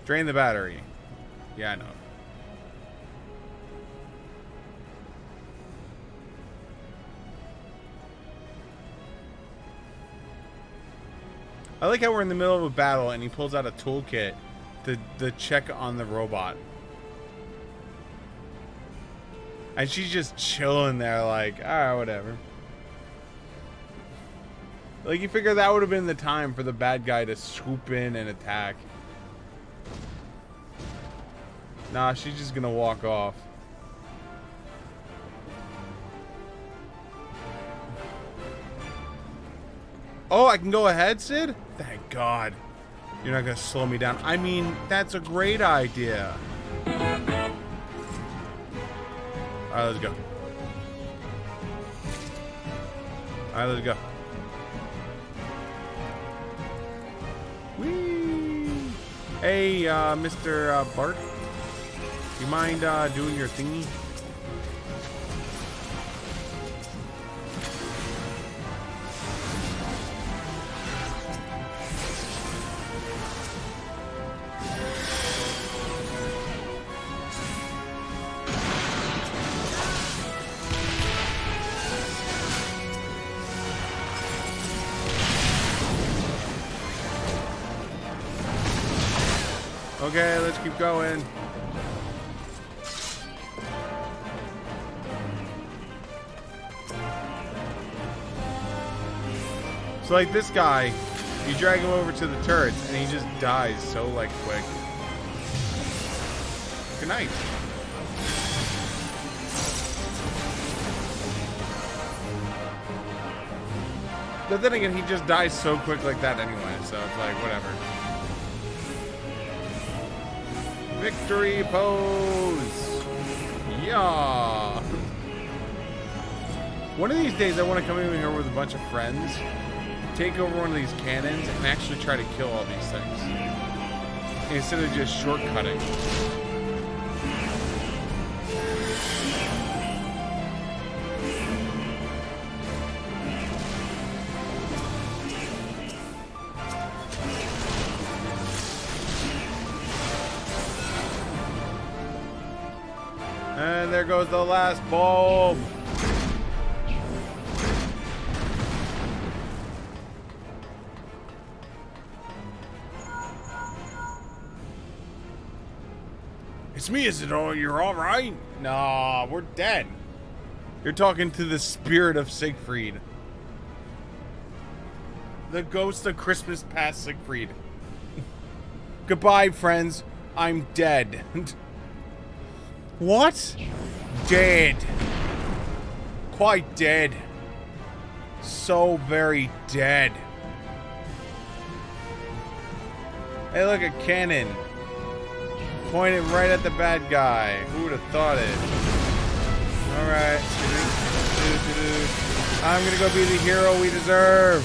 Drain the battery. Yeah, I know. I like how we're in the middle of a battle and he pulls out a toolkit to check on the robot. And she's just chilling there like, alright, whatever. Like, you figure that would have been the time for the bad guy to swoop in and attack. Nah, she's just gonna walk off. Oh, I can go ahead, Sid? Thank God. You're not gonna slow me down. I mean, that's a great idea. Alright, let's go. Alright, let's go. Whee! Hey, Mr. Bart. You mind doing your thingy? Okay, let's keep going. So like this guy, you drag him over to the turrets and he just dies so like quick. Good night. But then again, he just dies so quick like that anyway, so it's like whatever. Victory pose! Yeah! One of these days I want to come in here with a bunch of friends, take over one of these cannons, and actually try to kill all these things. Instead of just shortcutting. And there goes the last bulb. It's me, is it all? You're all right? Nah, we're dead. You're talking to the spirit of Siegfried. The ghost of Christmas past Siegfried. Goodbye, friends. I'm dead. What? Dead. Quite dead. So very dead. Hey, look, a cannon. Pointed right at the bad guy. Who would have thought it? Alright. I'm gonna go be the hero we deserve.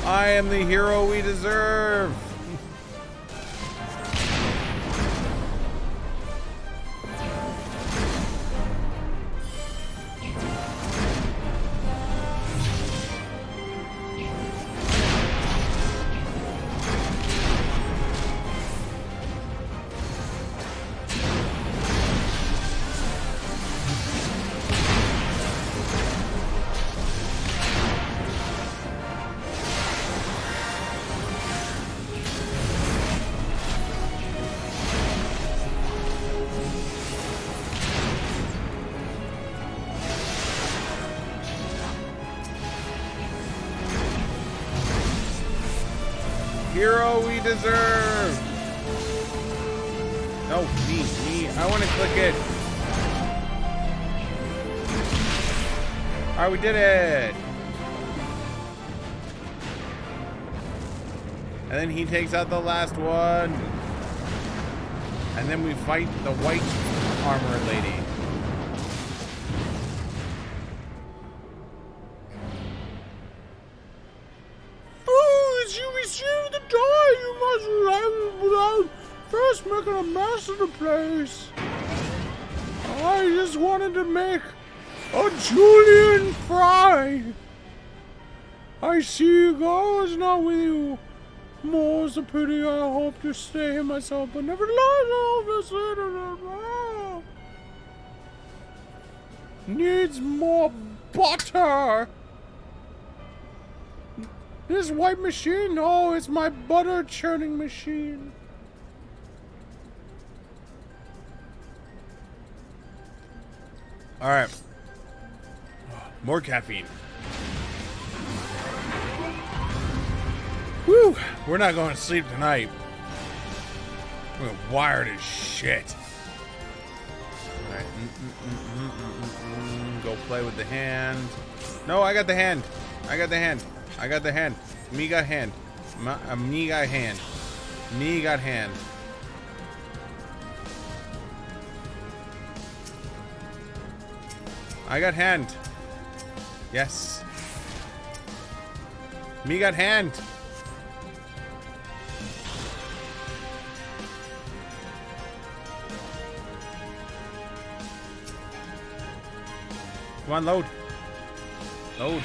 I am the hero we deserve. hero we deserve. No, me. I want to click it. All right, we did it. And then he takes out the last one. And then we fight the white armor lady. As you receive the die, you must land without first making a mess of the place. I just wanted to make a julienne fry. I see God is not with you. More's the pity, I hope to stay here myself, but nevertheless I hope to say to them. Needs more butter. This white machine? Oh, it's my butter churning machine. All right. More caffeine. Whew. We're not going to sleep tonight. We're wired as shit. All right. Go play with the hand. No, I got the hand. I got the hand. I got the hand. Me got hand. Me got hand. Me got hand. I got hand. Yes. Me got hand. Come on, load. Load.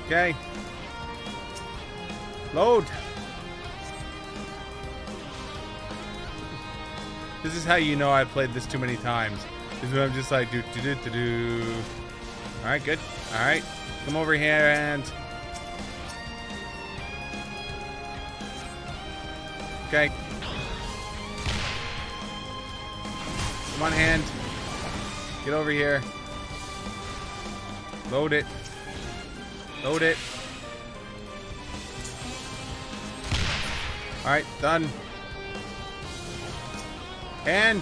Okay. Load. This is how you know I played this too many times. This is when I'm just like do. All right, good. All right, come over here and. Okay. Come on, hand. Get over here. Load it. Load it. All right, done. And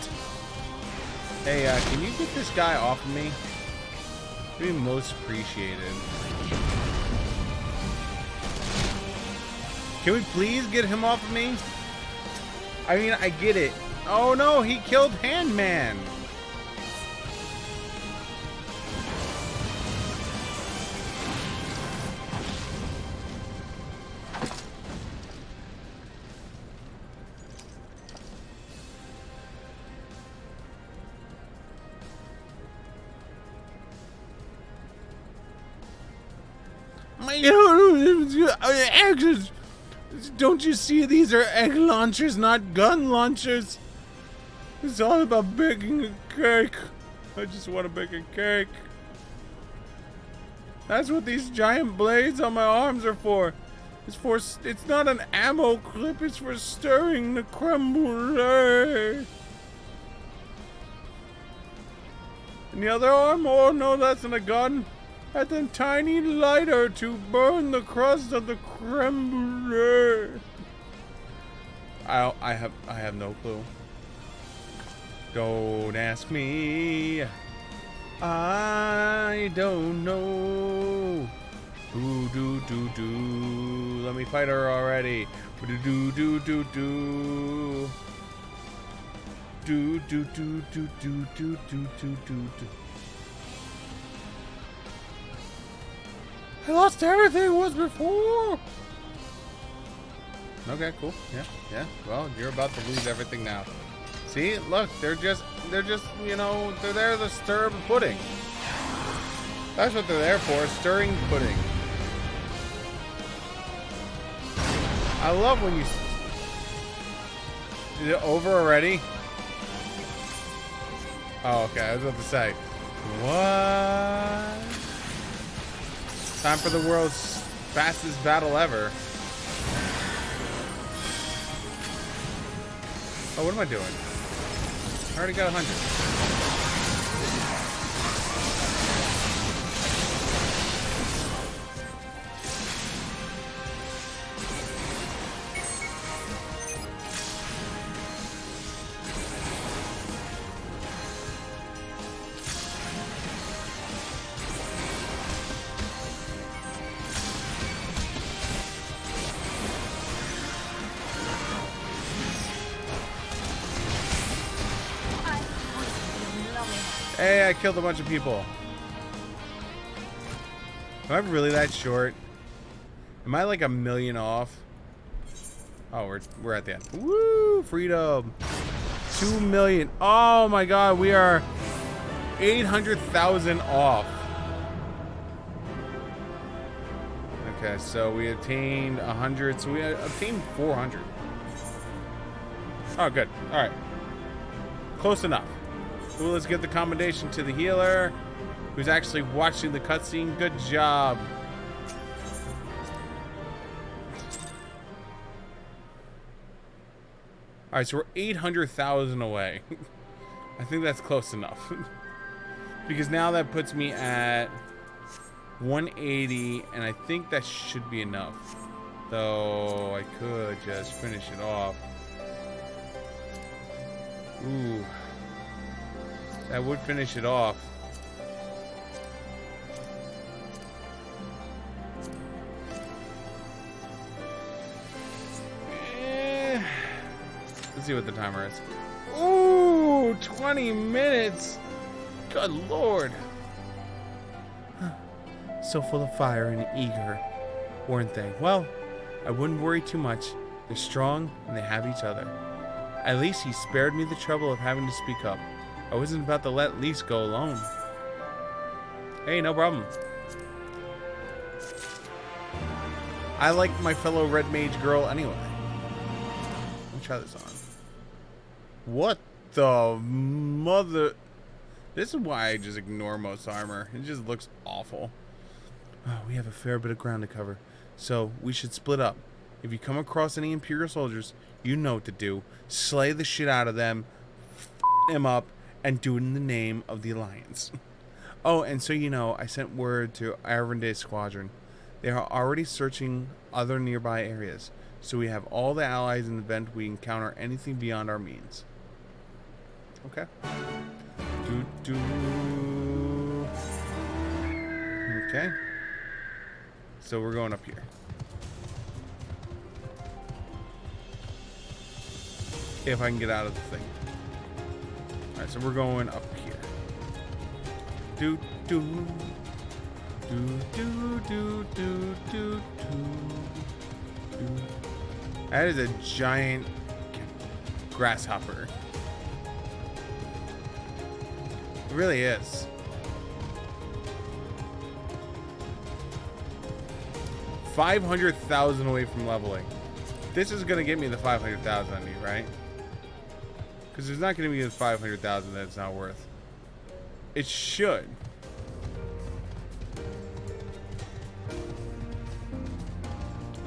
hey, can you get this guy off of me? It'd be most appreciated. Can we please get him off of me? I mean, I get it. Oh no, he killed Handman. Eggs. Don't you see these are egg launchers, not gun launchers? It's all about baking a cake. I just want to bake a cake. That's what these giant blades on my arms are for. It's not an ammo clip, it's for stirring the creme brulee. And the other arm? Oh no, that's not a gun. That's a tiny lighter to burn the crust of the creme brulee. I have no clue. Don't ask me. I don't know. Do. Let me fight her already. Do. I lost everything it was before. Okay, cool. Yeah. Well, you're about to lose everything now. See, look, they're just, you know, they're there to stir the pudding. That's what they're there for, stirring pudding. I love when you... Is it over already? Oh, okay, I was about to say. What? Time for the world's fastest battle ever. Oh, what am I doing? I already got 100. Hey, I killed a bunch of people. Am I really that short? Am I like a million off? Oh, we're at the end. Woo! Freedom! 2 million. Oh my god, we are 800,000 off. Okay, so we obtained 100. So we obtained 400. Oh, good. All right. Close enough. Ooh, let's get the commendation to the healer who's actually watching the cutscene. Good job. All right, so we're 800,000 away. I think that's close enough. Because now that puts me at 180, and I think that should be enough. Though I could just finish it off. Ooh. That would finish it off. Let's see what the timer is. Ooh, 20 minutes. Good lord. So full of fire and eager, weren't they? Well, I wouldn't worry too much. They're strong and they have each other. At least he spared me the trouble of having to speak up. I wasn't about to let Lise go alone. Hey, no problem. I like my fellow red mage girl anyway. Let me try this on. What the mother... This is why I just ignore most armor. It just looks awful. Oh, we have a fair bit of ground to cover, so we should split up. If you come across any Imperial soldiers, you know what to do. Slay the shit out of them, f them up, and do it in the name of the Alliance. Oh, and so you know, I sent word to Arenda's squadron. They are already searching other nearby areas, so we have all the allies in the event we encounter anything beyond our means. Okay. Okay. So we're going up here. If I can get out of the thing. Alright, so we're going up here. Do do do do do do do do. That is a giant grasshopper. It really is. 500,000 away from leveling. This is gonna get me the 500,000 I need, right? Because there's not gonna be the 500,000 that it's not worth. It should.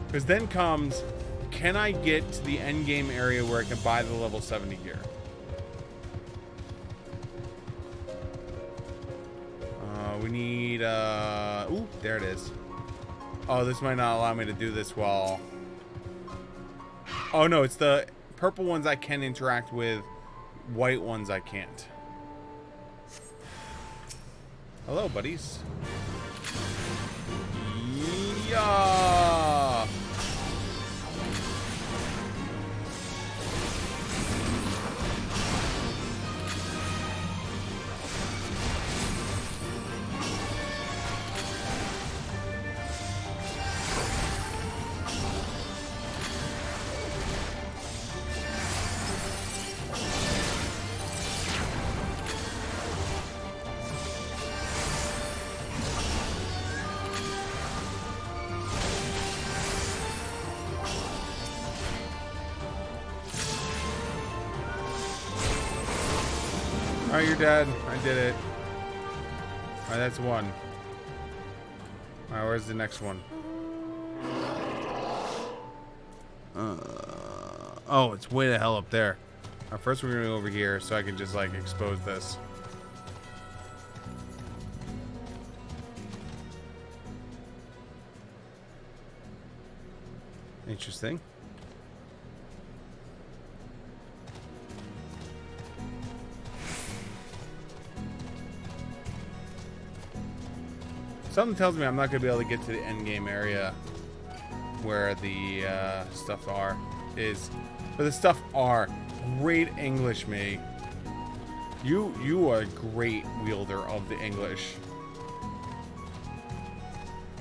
Because then comes, can I get to the end game area where I can buy the level 70 gear? We need, ooh, there it is. Oh, this might not allow me to do this while... Oh, no, it's the purple ones I can interact with, white ones I can't. Hello, buddies. Yeah! Alright, you're dead. I did it. Alright, that's one. Alright, where's the next one? Oh, it's way the hell up there. Alright, first we're gonna go over here so I can just like expose this. Interesting. Something tells me I'm not going to be able to get to the end game area where the stuff is. But the stuff are. Great English, me. You are a great wielder of the English.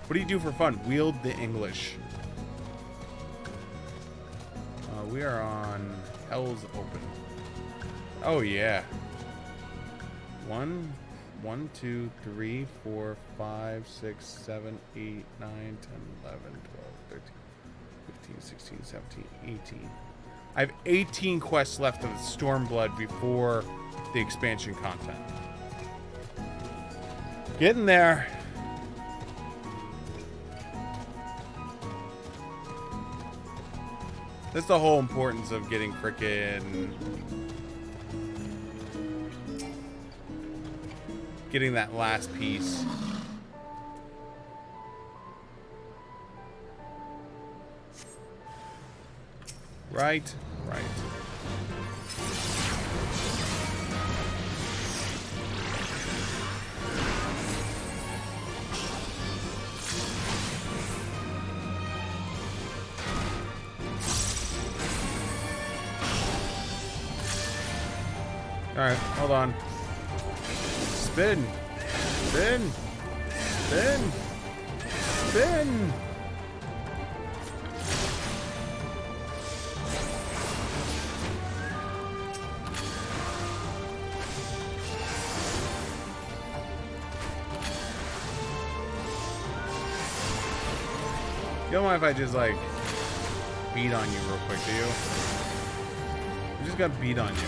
What do you do for fun? Wield the English. We are on Hell's Open. Oh yeah. 1, 2, 3, 4, 5, 6, 7, 8, 9, 10, 11, 12, 13, 15, 16, 17, 18. I have 18 quests left of Stormblood before the expansion content. Getting there. That's the whole importance of getting frickin' getting that last piece. Right. Alright, hold on. Spin! Spin! Spin! Spin! You don't mind if I just, like, beat on you real quick, do you? I just got beat on you.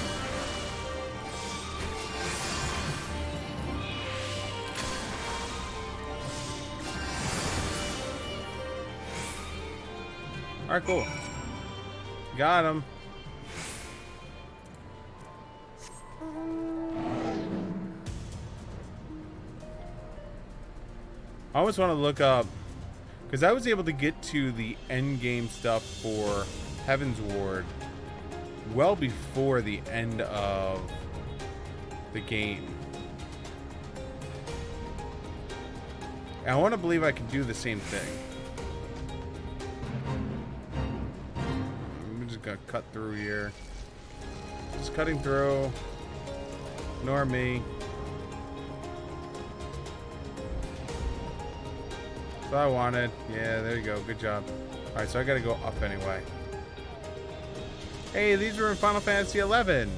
Alright, cool. Got him. I always want to look up, because I was able to get to the end game stuff for Heaven's Ward well before the end of the game. And I want to believe I can do the same thing. I'm just gonna cut through here. Just cutting through. Ignore me. That's what I wanted. Yeah, there you go. Good job. Alright, so I gotta go up anyway. Hey, these were in Final Fantasy XI.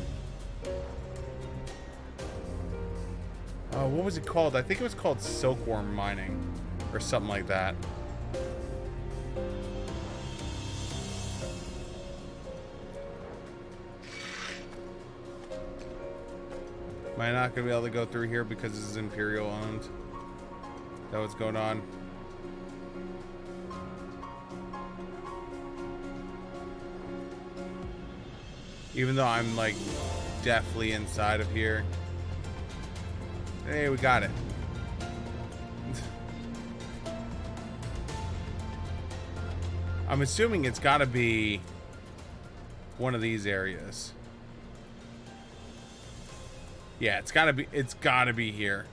Oh, what was it called? I think it was called Silkworm Mining. Or something like that. Am I not going to be able to go through here because this is Imperial owned? Is that what's going on? Even though I'm, like, definitely inside of here. Hey, we got it. I'm assuming it's got to be one of these areas. Yeah, it's got to be here.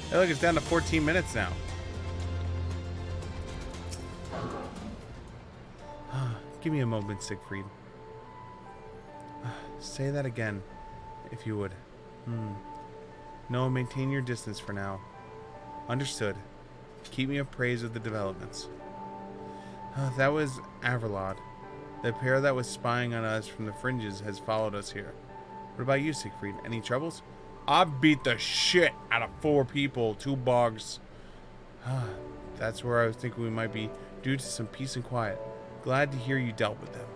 Hey, look, it's down to 14 minutes now. Give me a moment, Siegfried. Say that again, if you would. No, maintain your distance for now. Understood. Keep me appraised of the developments. That was Averlod. The pair that was spying on us from the fringes has followed us here. What about you, Siegfried? Any troubles? I've beat the shit out of 4 people, 2 bogs. That's where I was thinking we might be due to some peace and quiet. Glad to hear you dealt with them.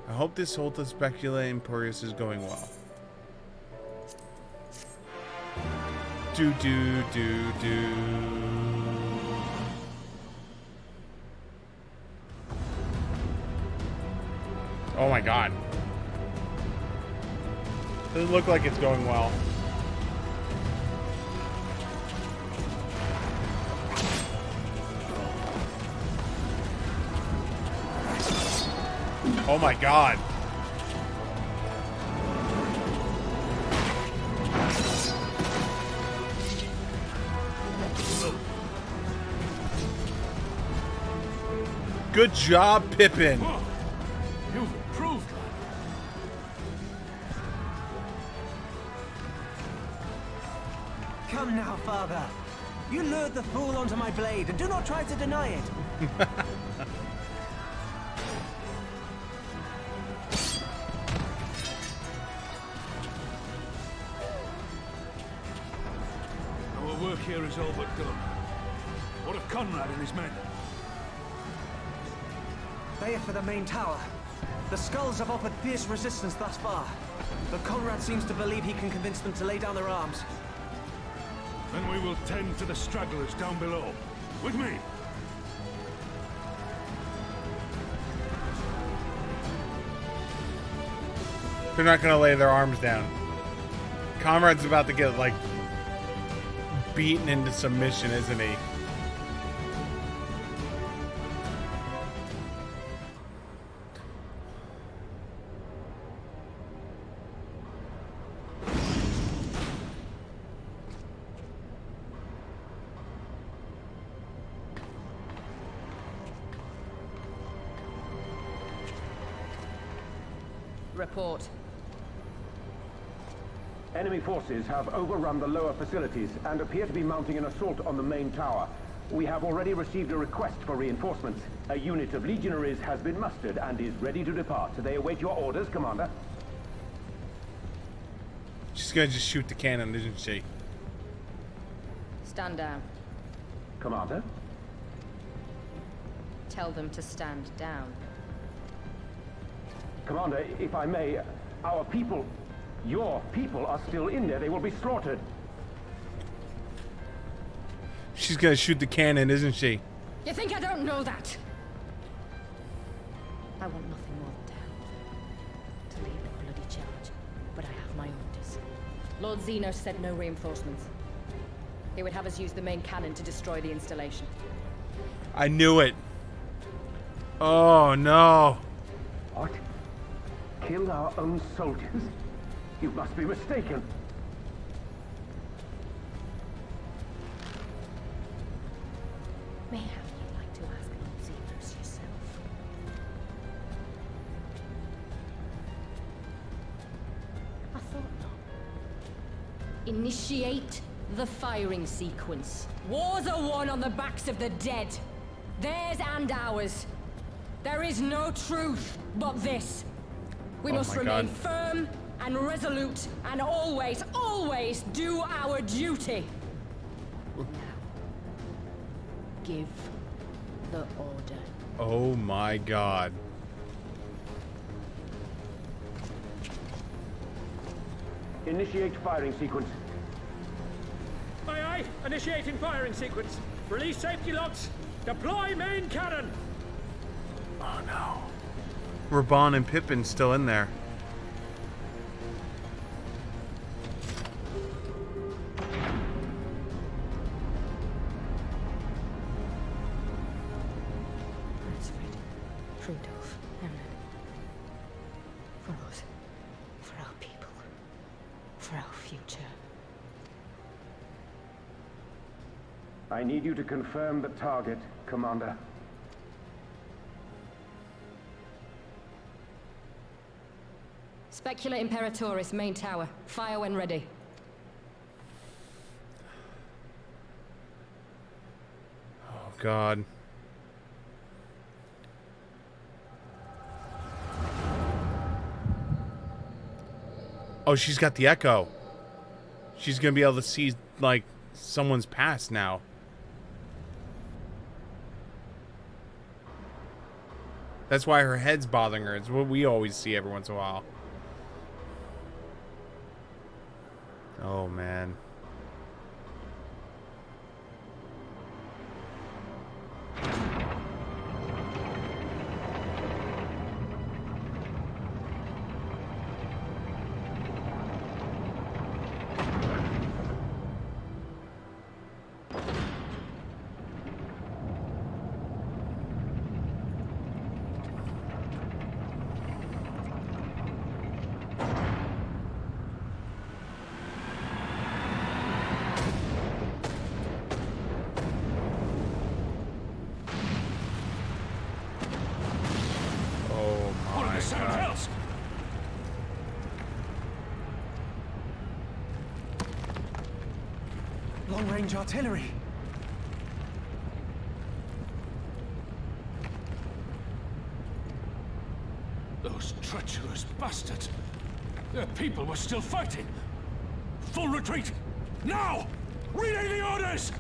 I hope this Holta Specula Imperius is going well. Do. Oh my god. Doesn't look like it's going well. Oh my god. Good job, Pippin. Whoa. You've improved, lad. Come now, father. You lured the fool onto my blade, and do not try to deny it. Our work here is all but done. What of Conrad and his men? They are for the main tower. The skulls have offered fierce resistance thus far, but Conrad seems to believe he can convince them to lay down their arms. Then we will tend to the stragglers down below. With me. They're not gonna lay their arms down. Conrad's about to get, like, beaten into submission, isn't he? Report. Enemy forces have overrun the lower facilities and appear to be mounting an assault on the main tower. We have already received a request for reinforcements. A unit of legionaries has been mustered and is ready to depart. They await your orders, Commander. She's gonna just shoot the cannon, isn't she? Stand down. Commander? Tell them to stand down. Commander, if I may, our people, your people are still in there. They will be slaughtered. She's gonna shoot the cannon, isn't she? You think I don't know that? I want nothing more than to help. To lead the bloody charge. But I have my orders. Lord Xenos said no reinforcements. He would have us use the main cannon to destroy the installation. I knew it. Oh no. What? Kill our own soldiers? You must be mistaken. May have you like to ask Lord Xenos yourself? I thought not. Initiate the firing sequence. Wars are won on the backs of the dead. Theirs and ours. There is no truth but this. We must my remain God. firm and resolute and always, always do our duty. Now, give the order. Oh my God. Initiate firing sequence. Aye, aye. Initiating firing sequence. Release safety locks. Deploy main cannon. Oh no. Raban and Pippin's still in there. Ransford, Rudolph, Emlyn. For us. For our people. For our future. I need you to confirm the target, Commander. Specula Imperatoris, main tower. Fire when ready. Oh God. Oh, she's got the echo. She's gonna be able to see, like, someone's past now. That's why her head's bothering her. It's what we always see every once in a while. Oh, man. the sound God. helps. Long-range artillery. Those treacherous bastards. Their people were still fighting. Full retreat. Now! Relay the orders!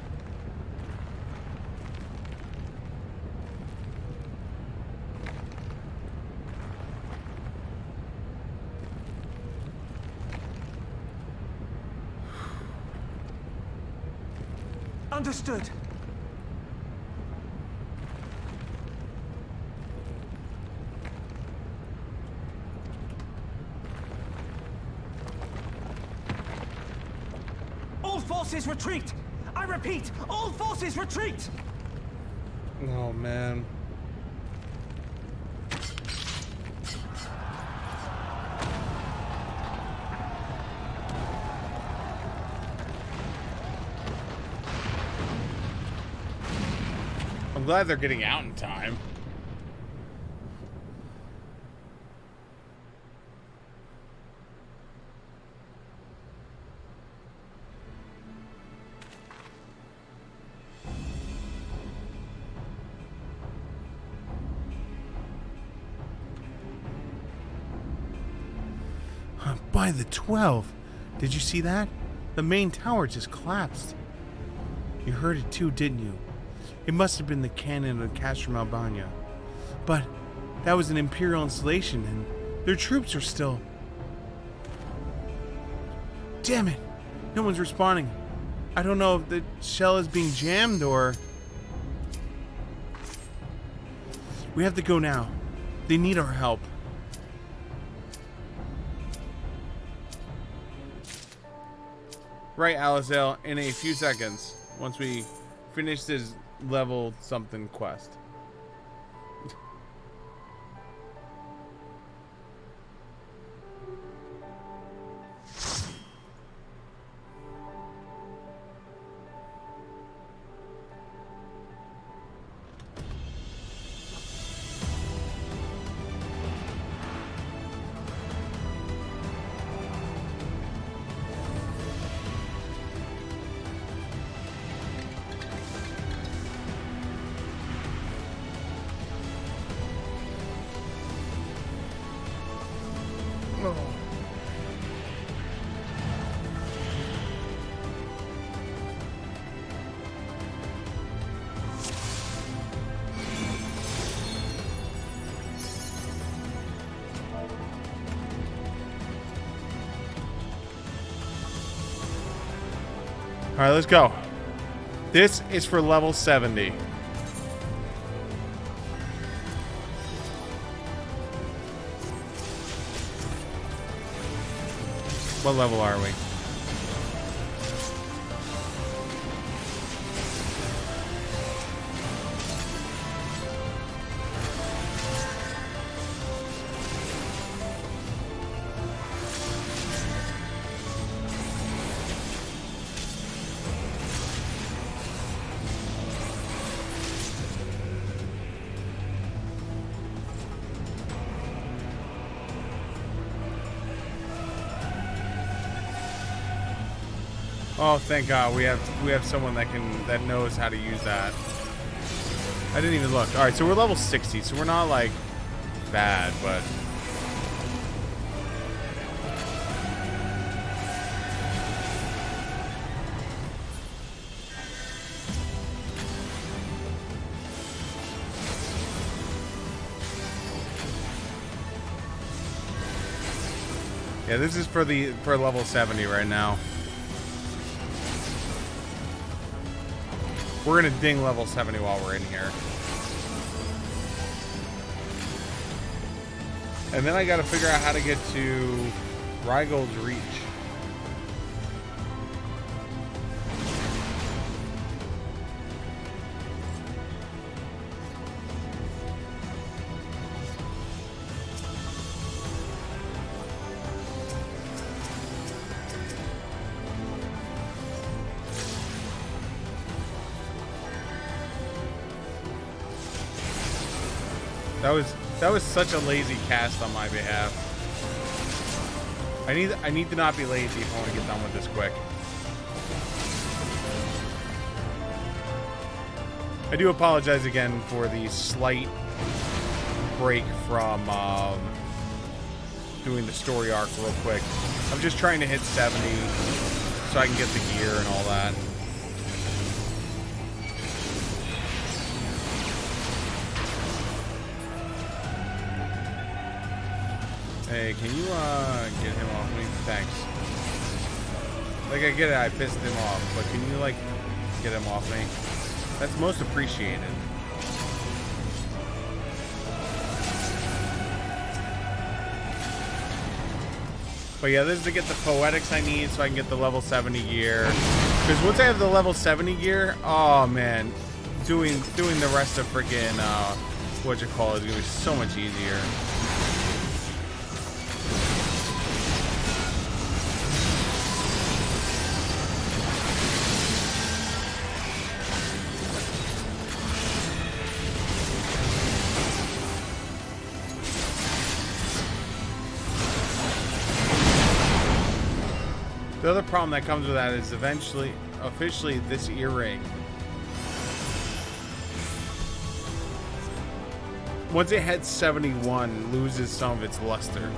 Understood. All forces retreat! I repeat, all forces retreat! Oh, man. I'm glad they're getting out in time. By the 12. Did you see that? The main tower just collapsed. You heard it too, didn't you? It must have been the cannon of Castrum Albania. But that was an Imperial installation and their troops are still... Damn it! No one's responding. I don't know if the shell is being jammed or... We have to go now. They need our help. Right, Alizel, in a few seconds, once we finish this level something quest. All right, let's go. This is for level 70. What level are we? Oh, thank God, we have someone that knows how to use that. I didn't even look. All right, so we're level 60, so we're not like bad, but yeah, this is for level 70 right now. We're gonna ding level 70 while we're in here. And then I gotta figure out how to get to Rygold's Reach. That was such a lazy cast on my behalf. I need to not be lazy if I want to get done with this quick. I do apologize again for the slight break from doing the story arc real quick. I'm just trying to hit 70 so I can get the gear and all that. Hey, can you get him off me? Thanks. Like, I get it, I pissed him off, but can you, like, get him off me? That's most appreciated. But yeah, this is to get the poetics I need so I can get the level 70 gear. Because once I have the level 70 gear, oh man, doing the rest of freaking what you call it is gonna be so much easier. The other problem that comes with that is officially this earring, once it hits 71, loses some of its luster.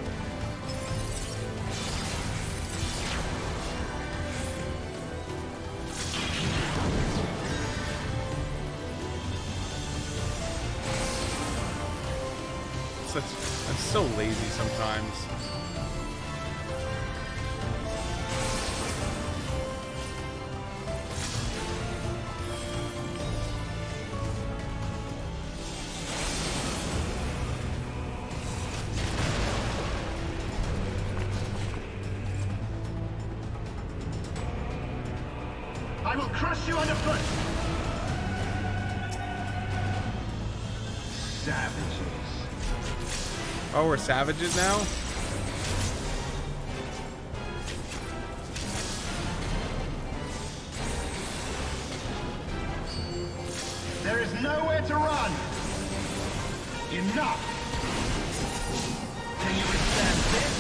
I'm so lazy sometimes. I will crush you underfoot! Savages. Oh, we're savages now? There is nowhere to run! Enough! Can you withstand this?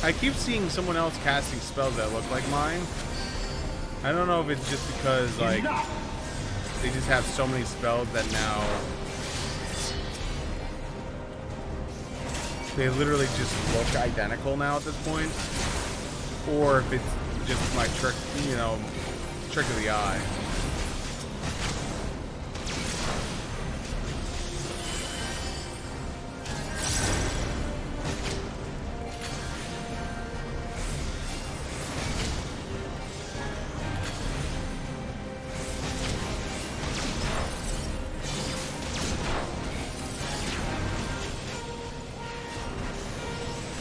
I keep seeing someone else casting spells that look like mine. I don't know if it's just because, like, they just have so many spells that now they literally just look identical now at this point. Or if it's just my trick, you know, trick of the eye.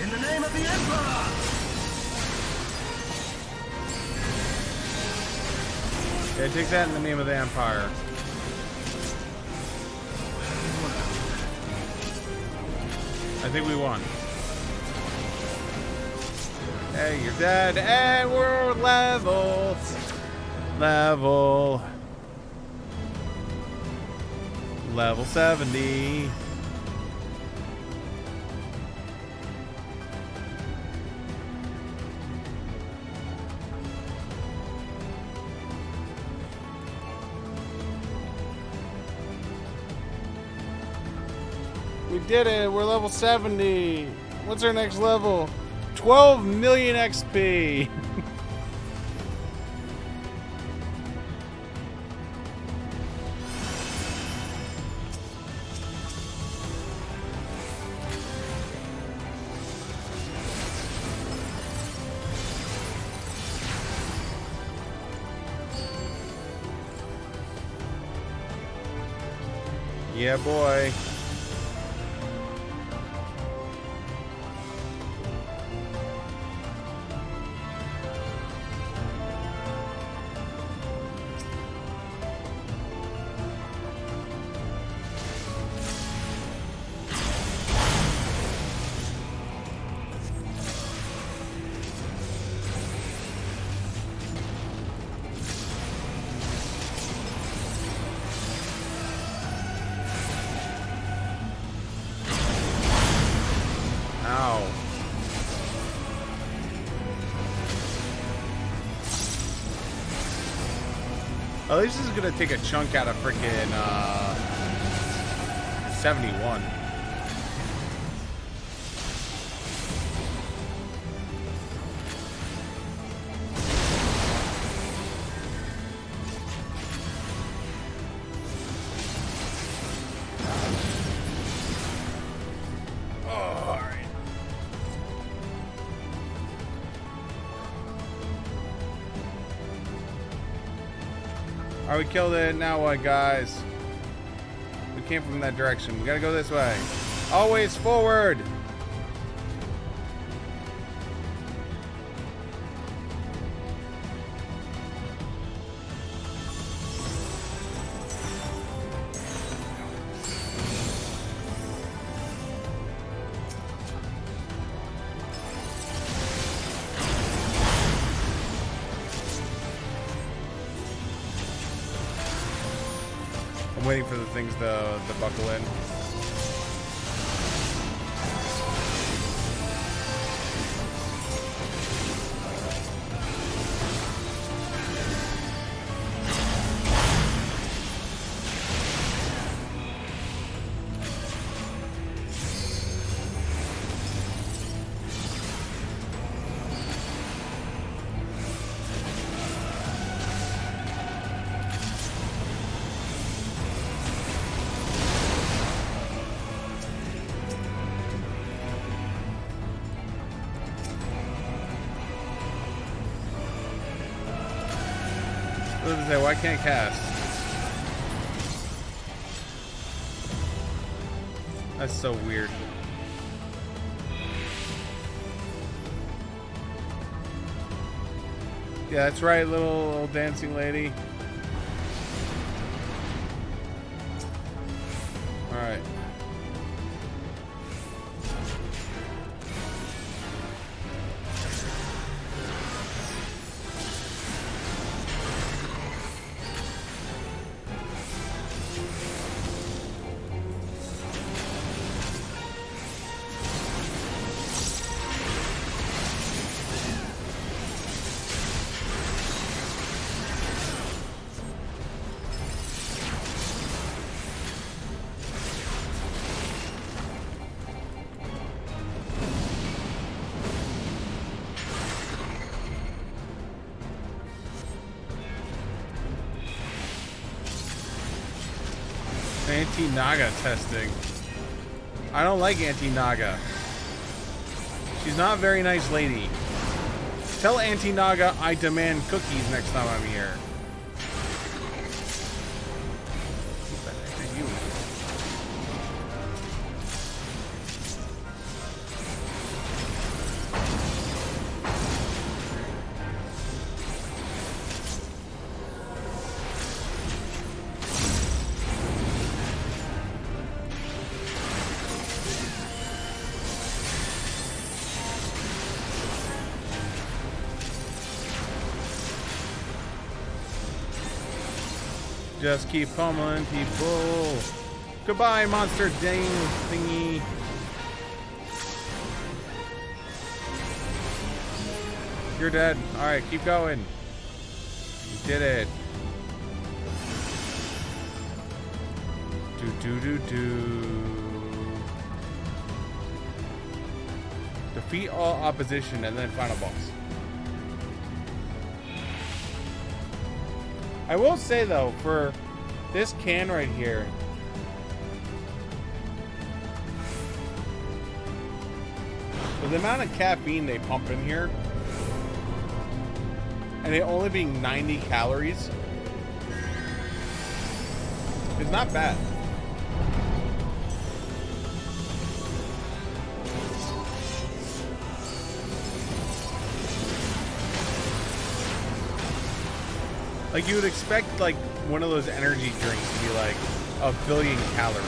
In the name of the Emperor! Yeah, take that in the name of the Empire. I think we won. Hey, you're dead, and we're level 70. We did it. We're level 70. What's our next level? 12 million XP. Yeah, boy. At least this is gonna take a chunk out of freaking 71. Alright, we killed it. Now what, guys? We came from that direction. We gotta go this way. Always forward! I'm waiting for the things to buckle in. What does it say? Why can't I cast? That's so weird. Yeah, that's right, little dancing lady. Alright. Anti-Naga testing. I don't like Anti-Naga. She's not a very nice lady. Tell Anti-Naga I demand cookies next time I'm here. What the heck are you? Just keep pummeling people. Goodbye, monster dang thingy. You're dead. Alright, keep going. You did it. Defeat all opposition and then final boss. I will say though, for this can right here, with the amount of caffeine they pump in here, and it only being 90 calories, it's not bad. Like, you would expect, like, one of those energy drinks to be, like, 1 billion calories.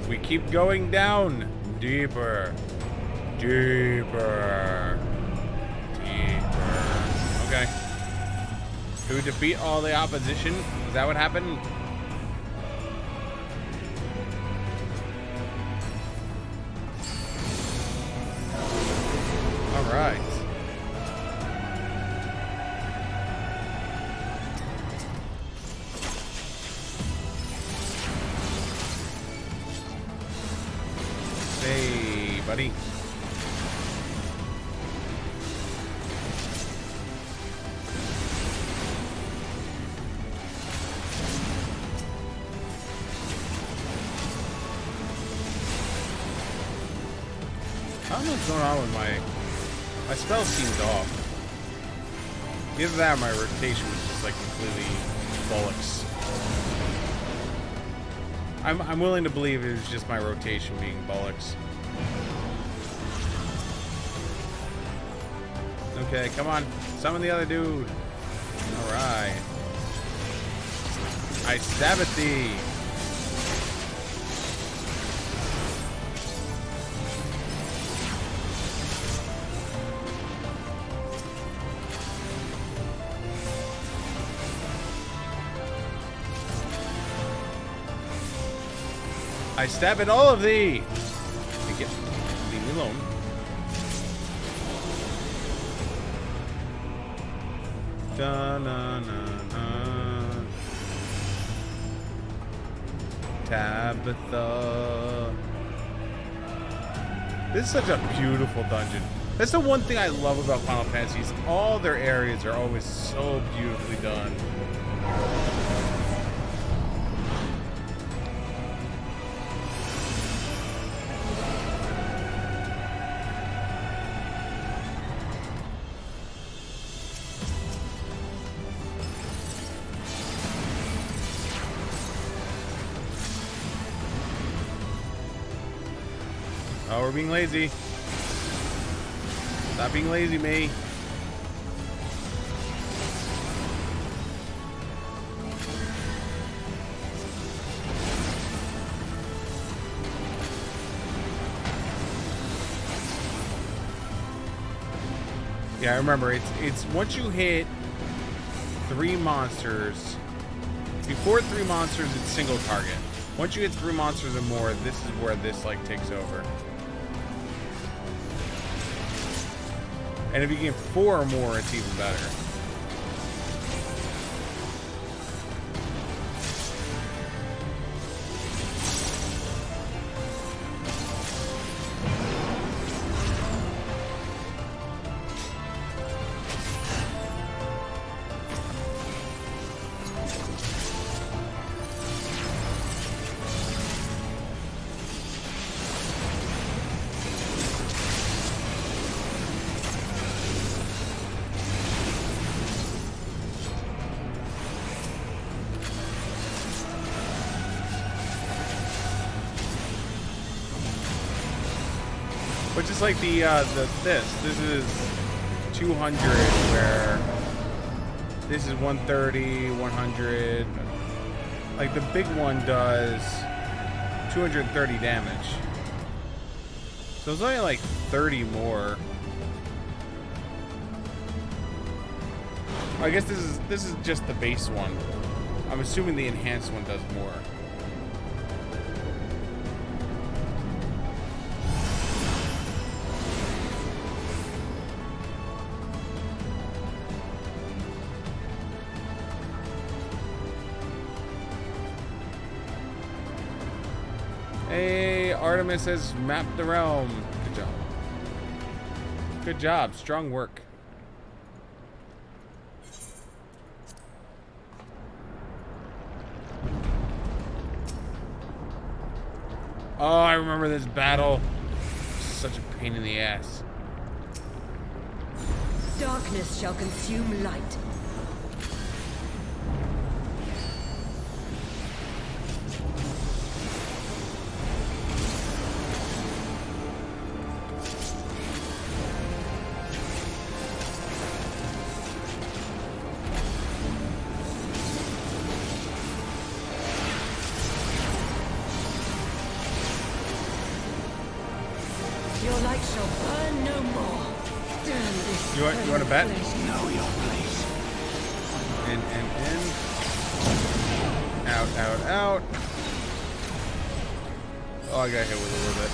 We keep going down. Deeper. Deeper. Deeper. Okay. To defeat all the opposition? Is that what happened? Alright. Hey, buddy. I don't know what's going on with my spell seemed off. Either that or my rotation was just like completely bollocks. I'm willing to believe it was just my rotation being bollocks. Okay, come on. Summon the other dude. Alright. I stab at thee. I stab at all of thee. Leave me alone. Da-na-na-na. Tabitha. This is such a beautiful dungeon. That's the one thing I love about Final Fantasy is all their areas are always so beautifully done. Oh, we're being lazy. Stop being lazy, May. Yeah, I remember. It's once you hit 3 monsters. Before 3 monsters, it's single target. Once you hit 3 monsters or more, this is where this like takes over. And if you get 4 or more, it's even better. But just like this is 200, where this is 130, 100. Like the big one does 230 damage. So it's only like 30 more. I guess this is just the base one. I'm assuming the enhanced one does more. Hey, Artemis has mapped the realm. Good job. Good job. Strong work. Oh, I remember this battle. Such a pain in the ass. Darkness shall consume light. Your light shall burn. You want to bet? Know your place. In. Out. Oh, I got hit with a little bit.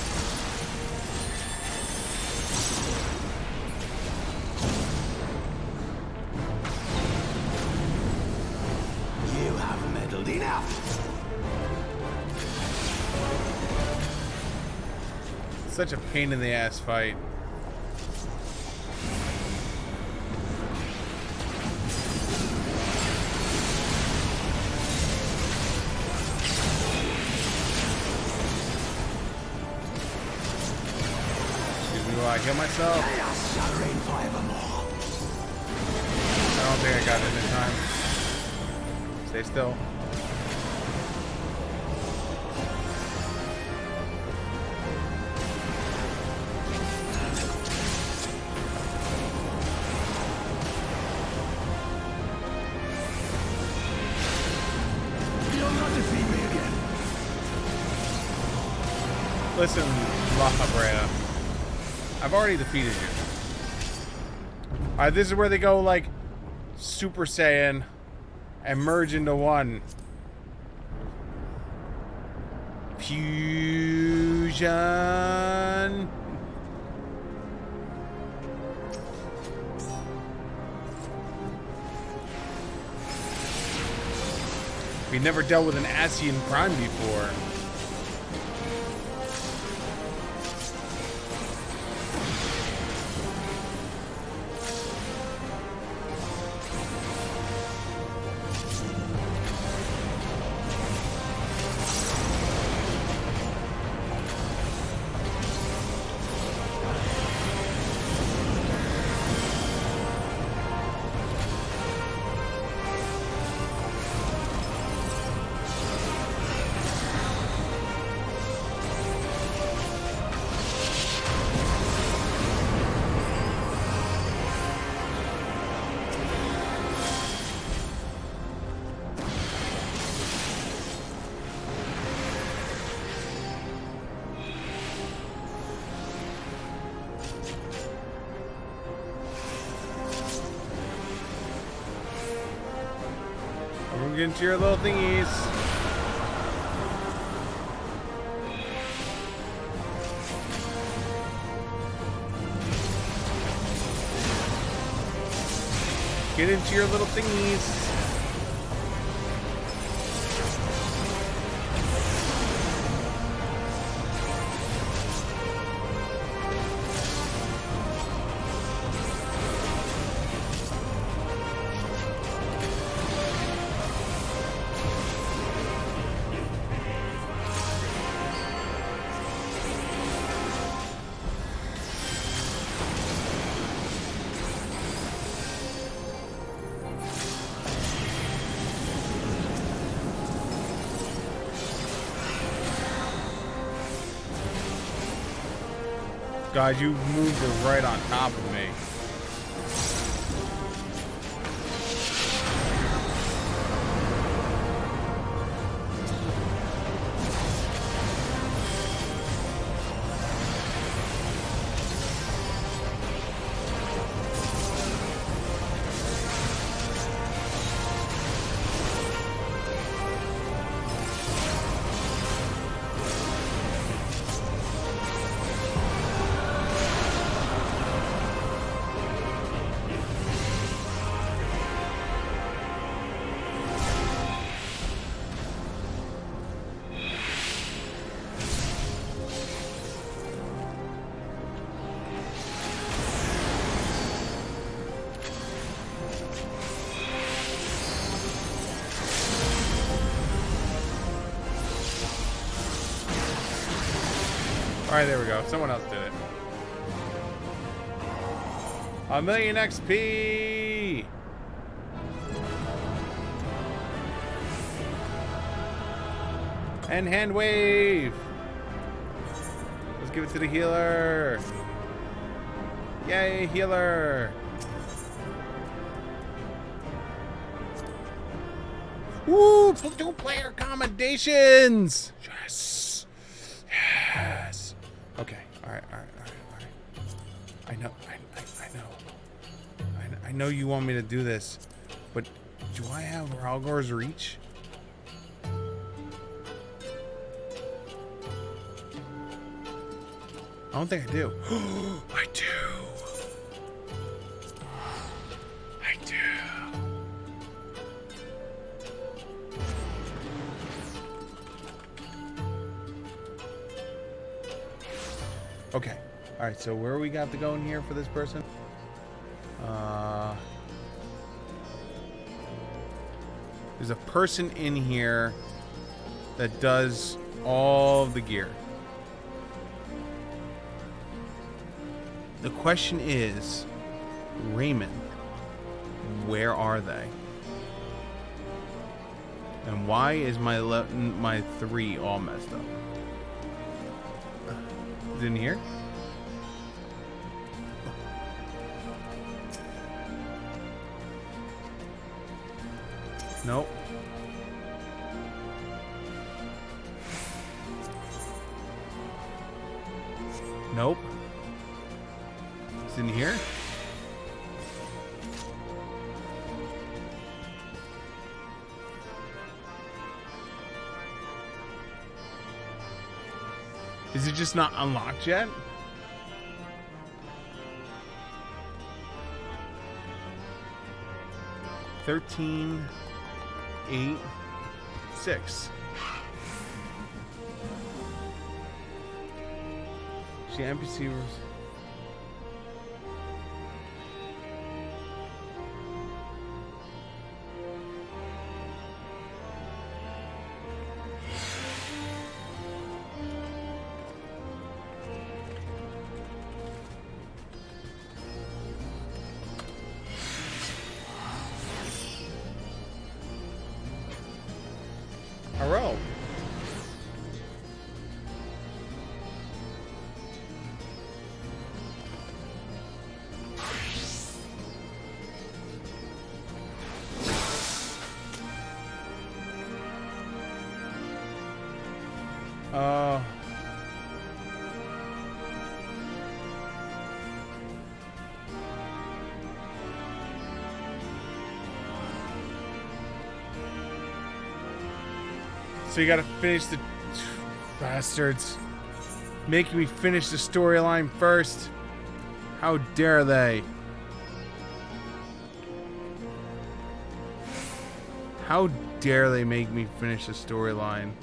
You have meddled enough. Such a pain in the ass fight. I heal myself? I don't think I got it in time. Stay still. You'll not defeat me again. Listen, La Brea. I've already defeated you. Alright, this is where they go like Super Saiyan and merge into one. Fusion. We never dealt with an Asian Prime before. Get into your little thingies. Get into your little thingies. God, you moved it right on top of me. Alright, there we go. Someone else did it. 1,000,000 XP! And hand wave! Let's give it to the healer! Yay, healer! Woo! Two-player accommodations! Yes! Yes! Okay, alright. I know. I know you want me to do this, but do I have Ralgor's reach? I don't think I do. I do. I do. Okay. All right. So where we got to go in here for this person? There's a person in here that does all the gear. The question is, Raymond, where are they? And why is my 3 all messed up? Is it in here? Nope. Nope. It's in here? Is it just not unlocked yet? $13, 8, 6. She NPC was. Hello. So you gotta finish the bastards making me finish the storyline first. How dare they? How dare they make me finish the storyline?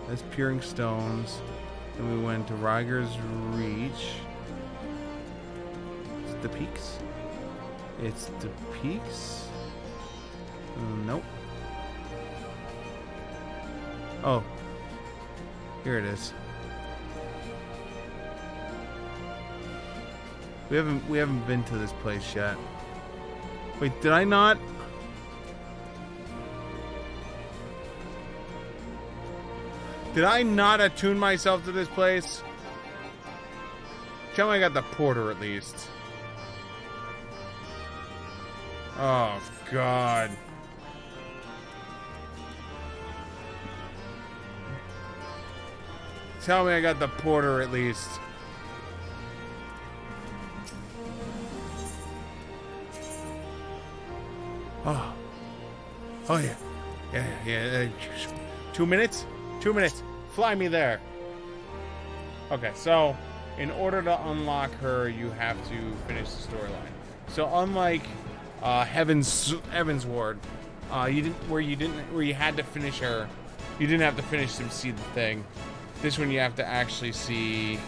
That's Peering Stones. Then we went to Ryger's Reach. Is it the Peaks? It's the Peaks? Nope. Oh. Here it is. We haven't been to this place yet. Wait, did I not? Did I not attune myself to this place? Tell me I got the porter at least. Oh, God. Tell me I got the porter at least. Oh. Oh, yeah. Yeah. 2 minutes? 2 minutes. Fly me there. Okay, so in order to unlock her, you have to finish the storyline. So unlike Heaven's Ward, where you had to finish her, you didn't have to finish to see the thing. This one you have to actually see.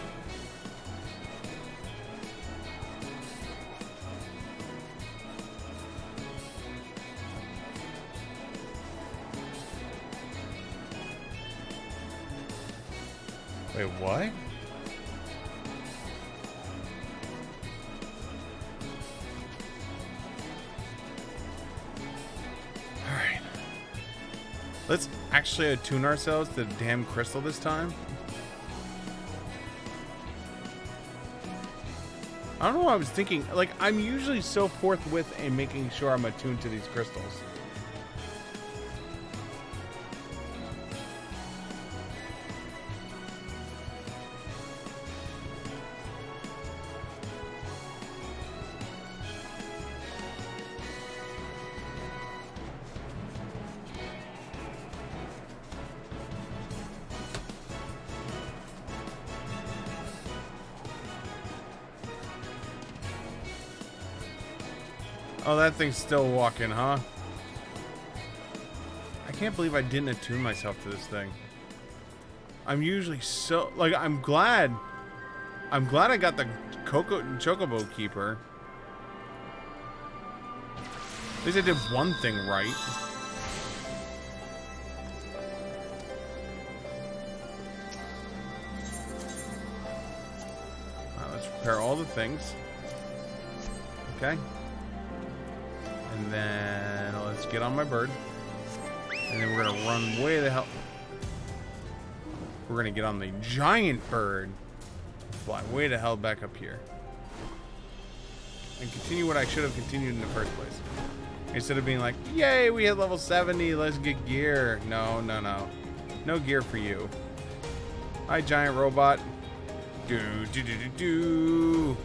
Wait, what? Alright. Let's actually attune ourselves to the damn crystal this time. I don't know what I was thinking. Like, I'm usually so forthwith in making sure I'm attuned to these crystals. Oh, that thing's still walking, huh? I can't believe I didn't attune myself to this thing. I'm usually so... Like, I'm glad I got the Chocobo Keeper. At least I did one thing right. Let's repair all the things. Okay. And then let's get on my bird. And then we're gonna run way the hell. We're gonna get on the giant bird. Fly way the hell back up here. And continue what I should have continued in the first place. Instead of being like, yay, we hit level 70, let's get gear. No, no, no. No gear for you. Hi, giant robot. Do, do, do, do, do.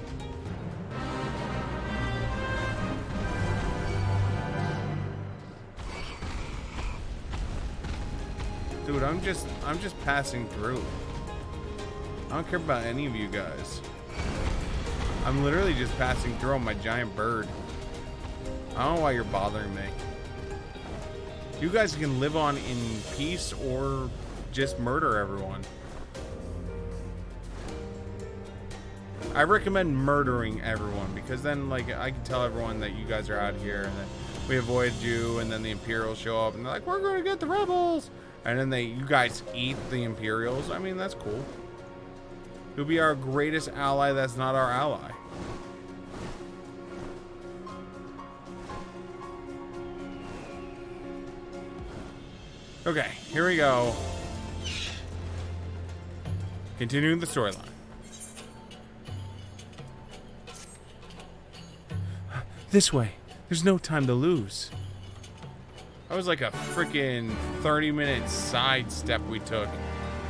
Dude, I'm just passing through. I don't care about any of you guys. I'm literally just passing through on my giant bird. I don't know why you're bothering me. You guys can live on in peace or just murder everyone. I recommend murdering everyone because then, like, I can tell everyone that you guys are out here and then we avoided you, and then the Imperials show up and they're like, we're going to get the rebels. And then you guys eat the Imperials. I mean, that's cool. You'll be our greatest ally that's not our ally. Okay, here we go. Continuing the storyline. This way. There's no time to lose. That was like a freaking 30-minute sidestep we took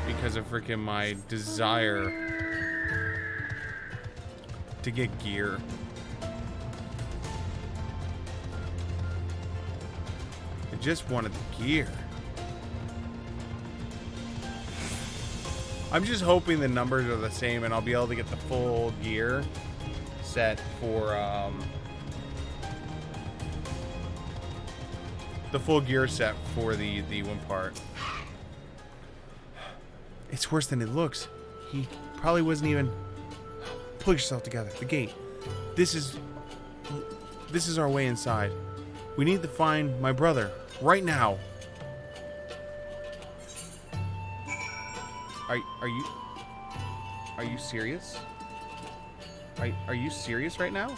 because of freaking my desire to get gear. I just wanted the gear. I'm just hoping the numbers are the same and I'll be able to get the full gear set for the full gear set for the one part. It's worse than it looks. He probably wasn't even... Pull yourself together. The gate. This is our way inside. We need to find my brother right now. Are you serious? Are you serious right now?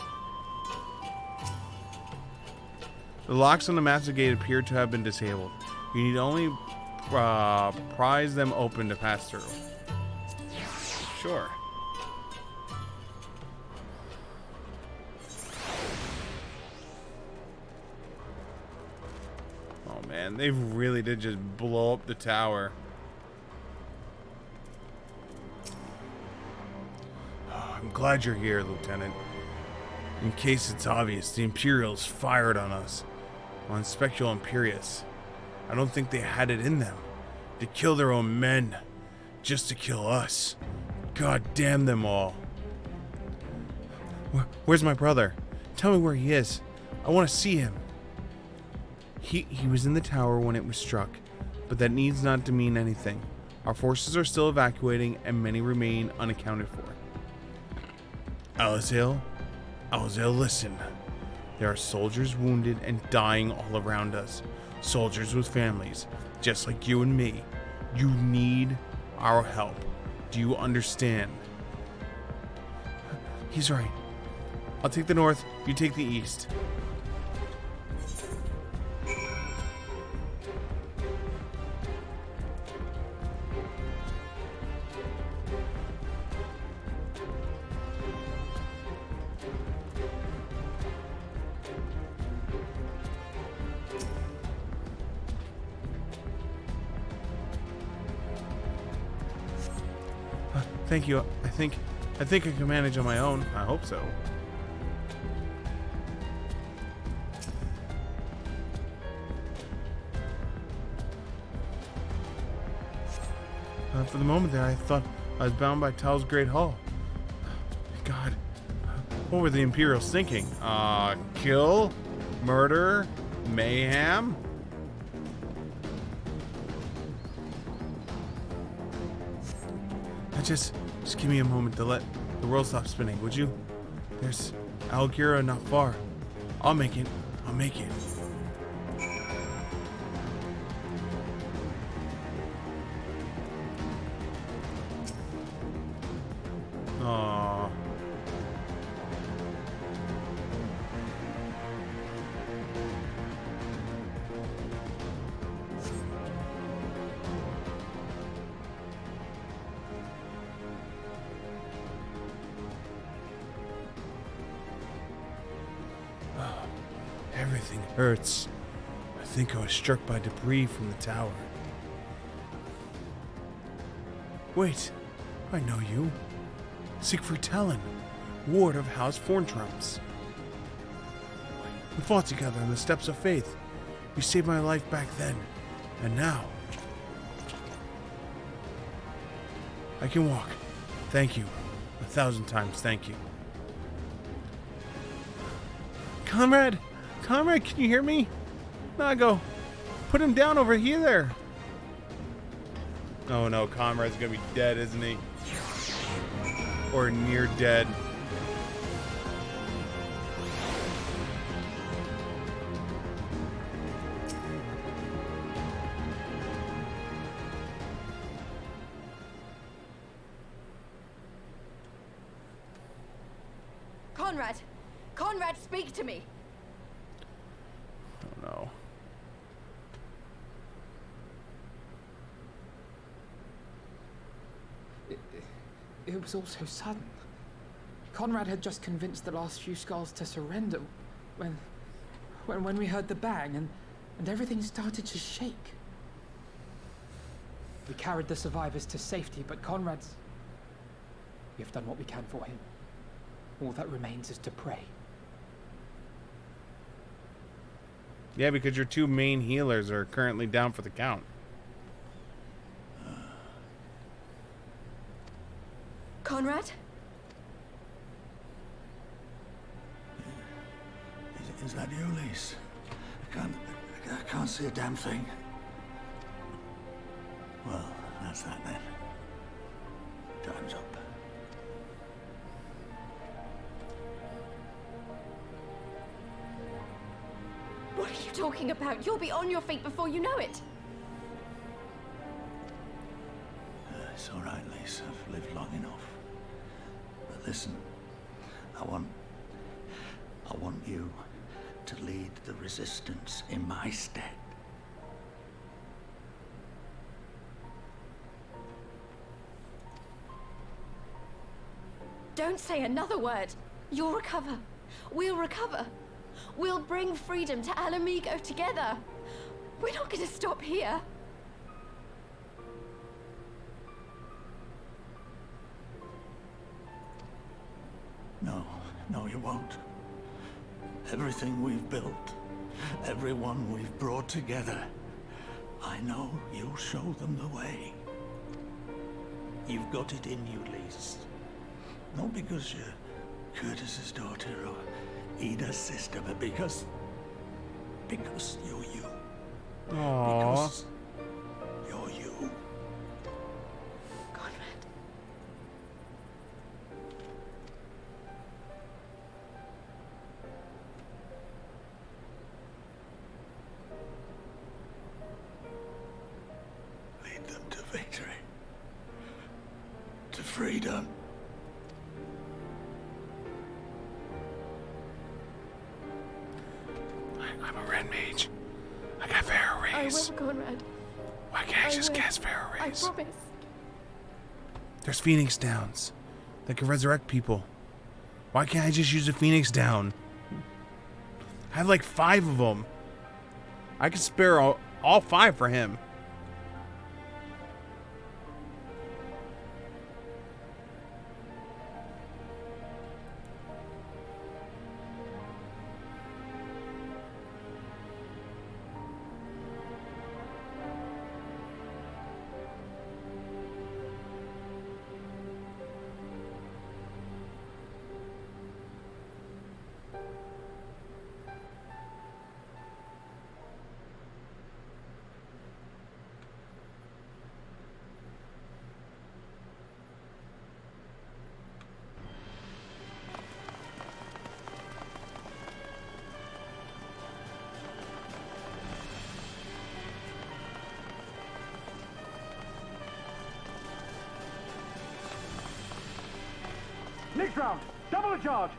The locks on the massive gate appear to have been disabled. You need only prise them open to pass through. Sure. Oh man, they really did just blow up the tower. I'm glad you're here, Lieutenant. In case it's obvious, the Imperials fired on us. On Spectral Imperius. I don't think they had it in them. To kill their own men. Just to kill us. God damn them all. Where's my brother? Tell me where he is. I want to see him. He was in the tower when it was struck. But that needs not to mean anything. Our forces are still evacuating and many remain unaccounted for. Alizael, listen. There are soldiers wounded and dying all around us. Soldiers with families, just like you and me. You need our help. Do you understand? He's right. I'll take the north, you take the east. Thank you. I think I can manage on my own. I hope so. For the moment there, I thought I was bound by Tal's Great Hall. God, What were the Imperials thinking? Kill? Murder? Mayhem? Just give me a moment to let the world stop spinning, would you? There's Algira not far. I'll make it. I'll make it. Aww. Everything hurts. I think I was struck by debris from the tower. Wait, I know you. Siegfried Talon, ward of House Forntrumps. We fought together on the steps of faith. You saved my life back then, and now I can walk. Thank you. 1,000 times thank you. Comrade! Comrade, can you hear me? Nago, put him down over here there. Oh no, Comrade's gonna be dead, isn't he? Or near dead. Conrad! Conrad, speak to me! Oh no. It was all so sudden. Conrad had just convinced the last few skulls to surrender when we heard the bang and everything started to shake. We carried the survivors to safety, but Conrad's... We have done what we can for him. All that remains is to pray. Yeah, because your two main healers are currently down for the count. Conrad? Is that you, Lise? I can't see a damn thing. Well, that's that then. Time's up. What are you talking about? You'll be on your feet before you know it. It's all right, Lise. I've lived long enough. But listen, I want you to lead the resistance in my stead. Don't say another word. You'll recover. We'll recover. We'll bring freedom to Alamigo together. We're not going to stop here. No, you won't. Everything we've built, everyone we've brought together, I know you'll show them the way. You've got it in you, Lise. Not because you're Curtis's daughter or Ida's sister, but because you're you. Aww. Because you're you. Conrad. Lead them to victory. To freedom. I'm a red mage. I got Pharaoh Rays. I will, Conrad. Why can't I just cast Pharaoh I Rays? promise. There's Phoenix Downs that can resurrect people. Why can't I just use a Phoenix Down? I have like 5 of them. I could spare all 5 for him. Breach round! Double the charge!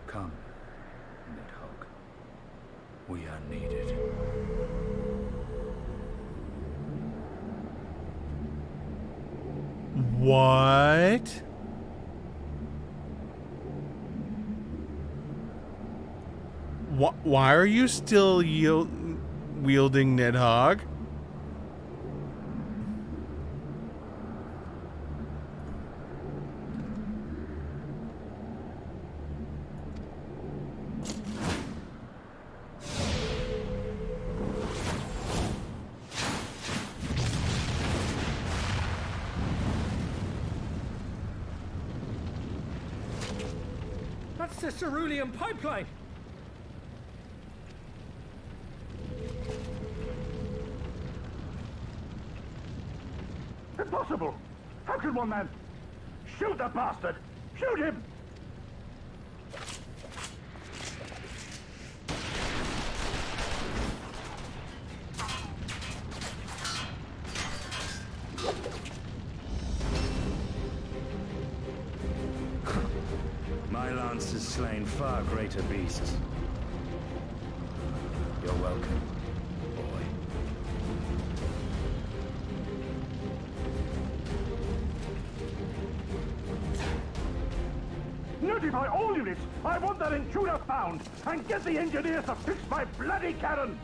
Come, Nidhogg. We are needed. What? Why are you still wielding Nidhogg? That's the cerulean pipeline. Impossible! How can one man... Shoot the bastard! Shoot him! My lance has slain far greater beasts. You're welcome, boy. Notify all units! I want that intruder found! And get the engineers to fix my bloody cannon!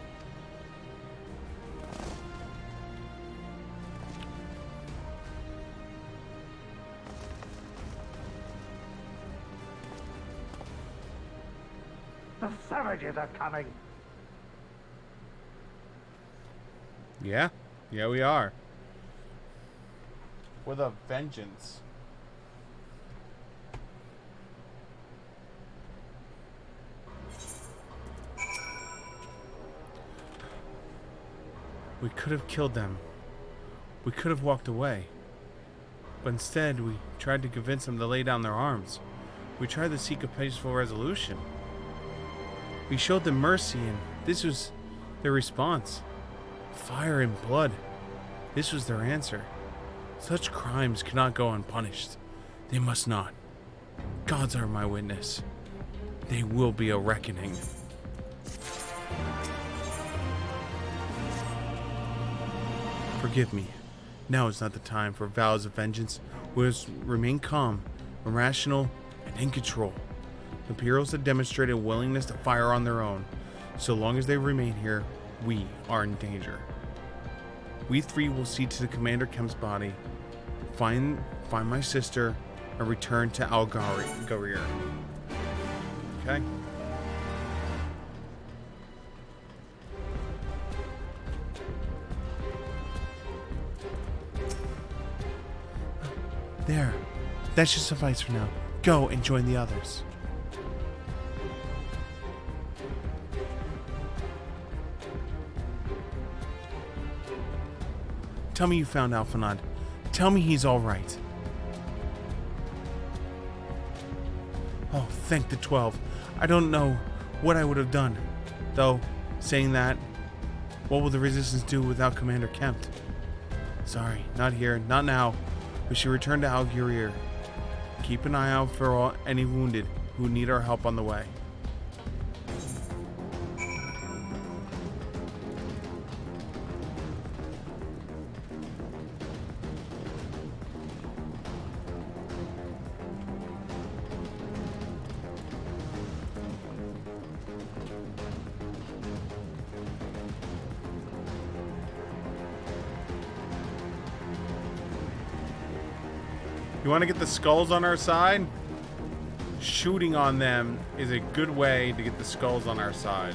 The savages are coming! Yeah. Yeah, we are. With a vengeance. We could have killed them. We could have walked away. But instead, we tried to convince them to lay down their arms. We tried to seek a peaceful resolution. We showed them mercy, and this was their response. Fire and blood. This was their answer. Such crimes cannot go unpunished. They must not. Gods are my witness. They will be a reckoning. Forgive me. Now is not the time for vows of vengeance. We must remain calm, rational, and in control. The Imperials have demonstrated a willingness to fire on their own. So long as they remain here, we are in danger. We three will see to the Commander Kemp's body, find my sister, and return to Algarir. Okay. There. That should suffice for now. Go and join the others. Tell me you found Alphanod. Tell me he's alright. Oh, thank the 12. I don't know what I would have done. Though, saying that, what will the Resistance do without Commander Kemp? Sorry, not here, not now. We should return to Algarir. Keep an eye out for any wounded who need our help on the way. You want to get the skulls on our side? Shooting on them is a good way to get the skulls on our side.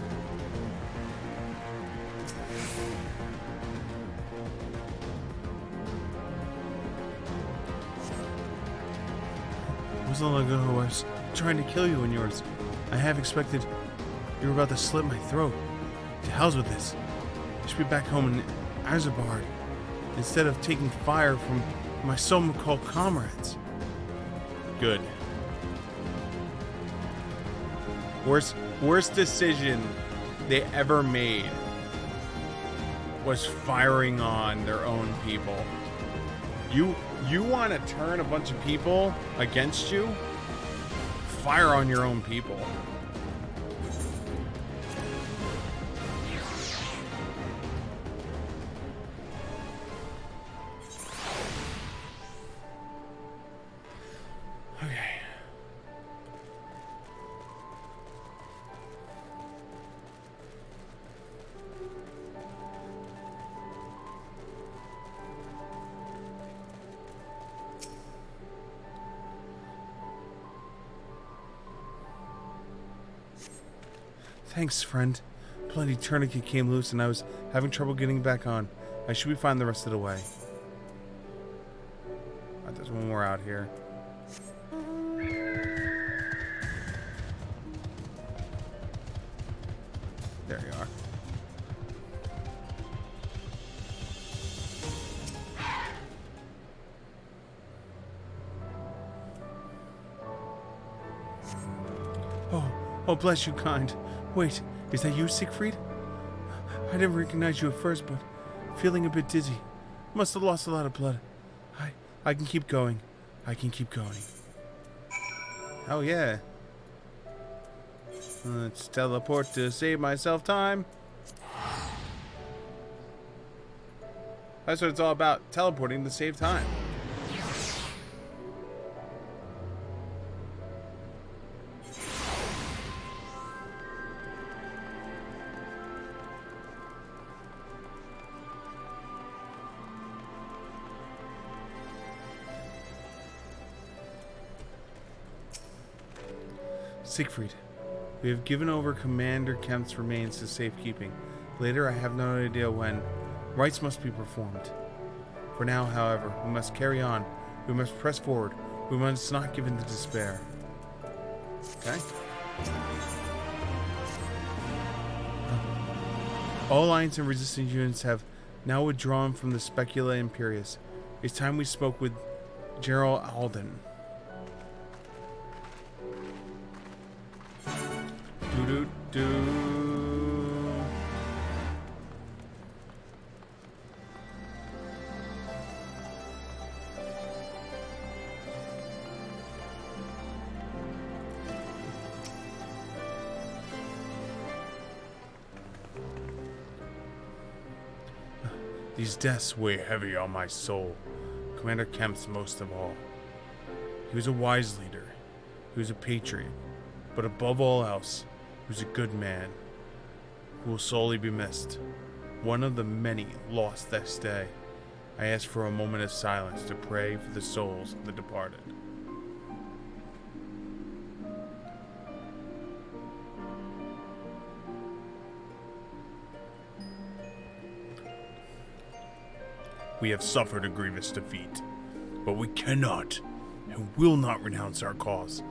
It wasn't long ago I was trying to kill you and yours. I have expected you were about to slit my throat. To hell's with this. I should be back home in Azabard instead of taking fire from my so-called comrades. Good. Worst decision they ever made was firing on their own people. You want to turn a bunch of people against you? Fire on your own people. Okay. Thanks, friend. Bloody tourniquet came loose and I was having trouble getting back on. I should be fine the rest of the way. Alright, there's one more out here. There you are. Oh, bless you, kind. Wait, is that you, Siegfried? I didn't recognize you at first, but feeling a bit dizzy. Must have lost a lot of blood. I can keep going. I can keep going. Oh, yeah. Let's teleport to save myself time. That's what it's all about, teleporting to save time. Siegfried, we have given over Commander Kemp's remains to safekeeping. Later, I have no idea when. Rites must be performed. For now, however, we must carry on. We must press forward. We must not give in to despair. Okay? All Alliance and Resistance units have now withdrawn from the Specula Imperius. It's time we spoke with General Alden. These deaths weigh heavy on my soul. Commander Kemp's most of all. He was a wise leader. He was a patriot. But above all else, he was a good man who will sorely be missed. One of the many lost this day. I ask for a moment of silence to pray for the souls of the departed. We have suffered a grievous defeat, but we cannot and will not renounce our cause.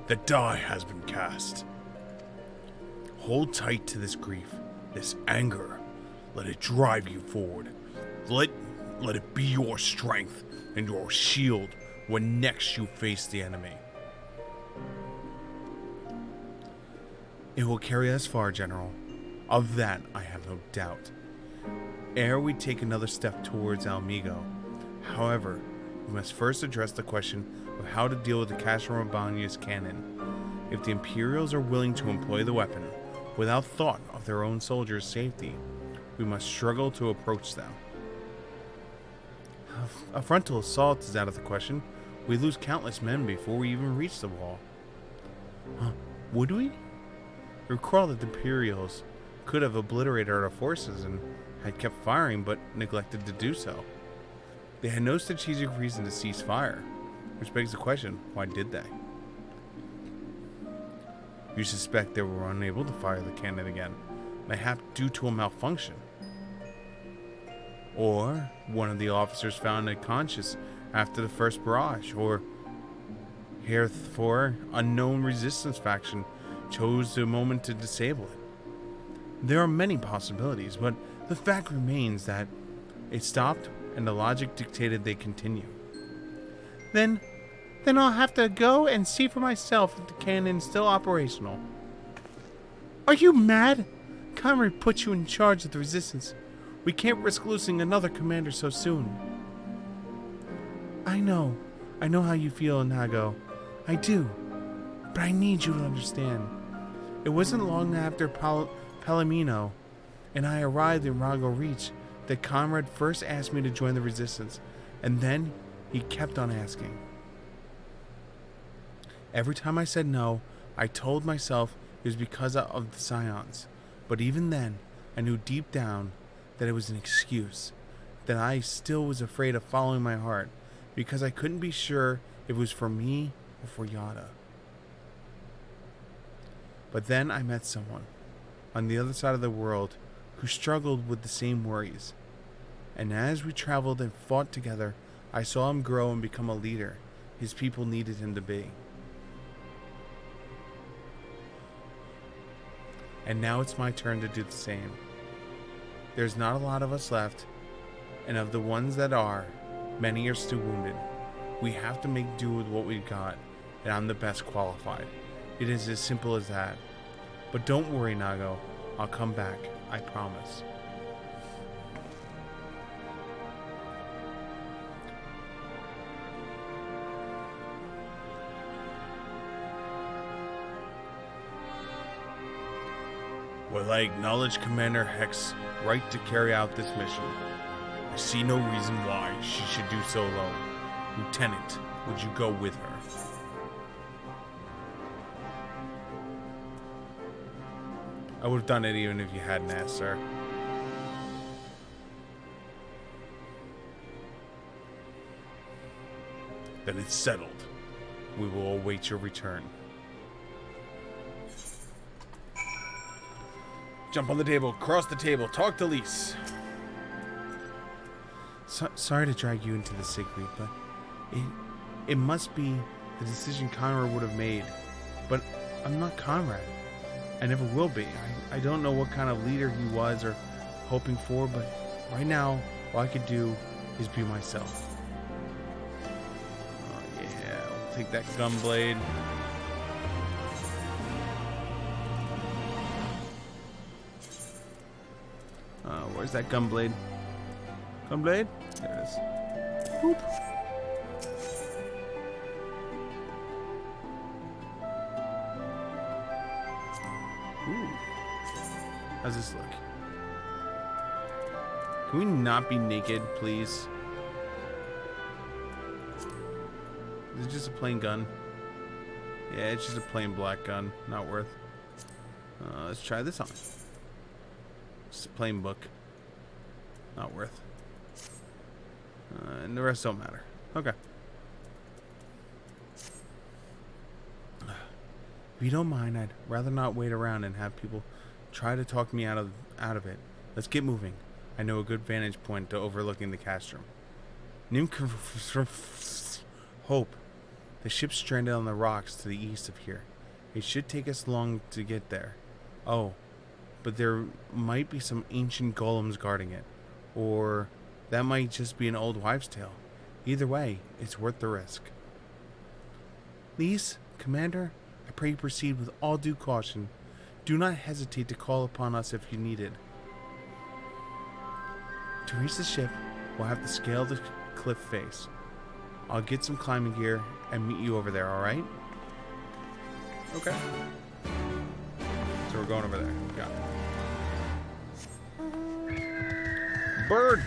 The die has been cast. Hold tight to this grief, this anger. Let it drive you forward. Let it be your strength and your shield when next you face the enemy. It will carry us far, General. Of that I have no doubt. Ere we take another step towards Almigo, however, we must first address the question of how to deal with the Castro Rabania's cannon. If the Imperials are willing to employ the weapon without thought of their own soldiers' safety, we must struggle to approach them. A frontal assault is out of the question. We lose countless men before we even reach the wall. Would we? Recall that the Imperials could have obliterated our forces and had kept firing but neglected to do so. They had no strategic reason to cease fire, which begs the question, why did they? You suspect they were unable to fire the cannon again, mayhap due to a malfunction. Or one of the officers found unconscious after the first barrage, or heretofore unknown resistance faction chose the moment to disable it. There are many possibilities, but the fact remains that it stopped and the logic dictated they continue. Then I'll have to go and see for myself if the cannon's still operational. Are you mad? Conrad put you in charge of the Resistance. We can't risk losing another commander so soon. I know how you feel, Nago. I do. But I need you to understand. It wasn't long after Palomino and I arrived in Rago Reach that Conrad first asked me to join the Resistance, and then he kept on asking. Every time I said no, I told myself it was because of the Scions. But even then, I knew deep down that it was an excuse, that I still was afraid of following my heart, because I couldn't be sure if it was for me or for Yada. But then I met someone on the other side of the world who struggled with the same worries. And as we traveled and fought together, I saw him grow and become a leader his people needed him to be. And now it's my turn to do the same. There's not a lot of us left, and of the ones that are, many are still wounded. We have to make do with what we've got, and I'm the best qualified. It is as simple as that. But don't worry, Nago. I'll come back. I promise. Well, I acknowledge Commander Heck's right to carry out this mission. I see no reason why she should do so alone. Lieutenant, would you go with her? I would have done it even if you hadn't asked, sir. Then it's settled. We will await your return. Jump on the table, cross the table, talk to Lise. Sorry to drag you into the Siegfried, but it must be the decision Conrad would have made. But I'm not Conrad. I never will be. I don't know what kind of leader he was or hoping for, but right now, all I could do is be myself. Oh yeah, I'll take that gunblade. Where's that gunblade? Gunblade? There it is. Boop. Ooh. How's this look? Can we not be naked, please? Is it just a plain gun? Yeah, it's just a plain black gun. Not worth. Let's try this on. Just a plain book. Not worth. And the rest don't matter. Okay. If you don't mind, I'd rather not wait around and have people try to talk me out of it. Let's get moving. I know a good vantage point to overlooking the castrum. Hope. The ship's stranded on the rocks to the east of here. It should take us long to get there. Oh, but there might be some ancient golems guarding it. Or that might just be an old wives' tale. Either way, it's worth the risk. Lise, Commander, I pray you proceed with all due caution. Do not hesitate to call upon us if you need it. To reach the ship, we'll have to scale the cliff face. I'll get some climbing gear and meet you over there, alright? Okay. So we're going over there. Got it. Bird!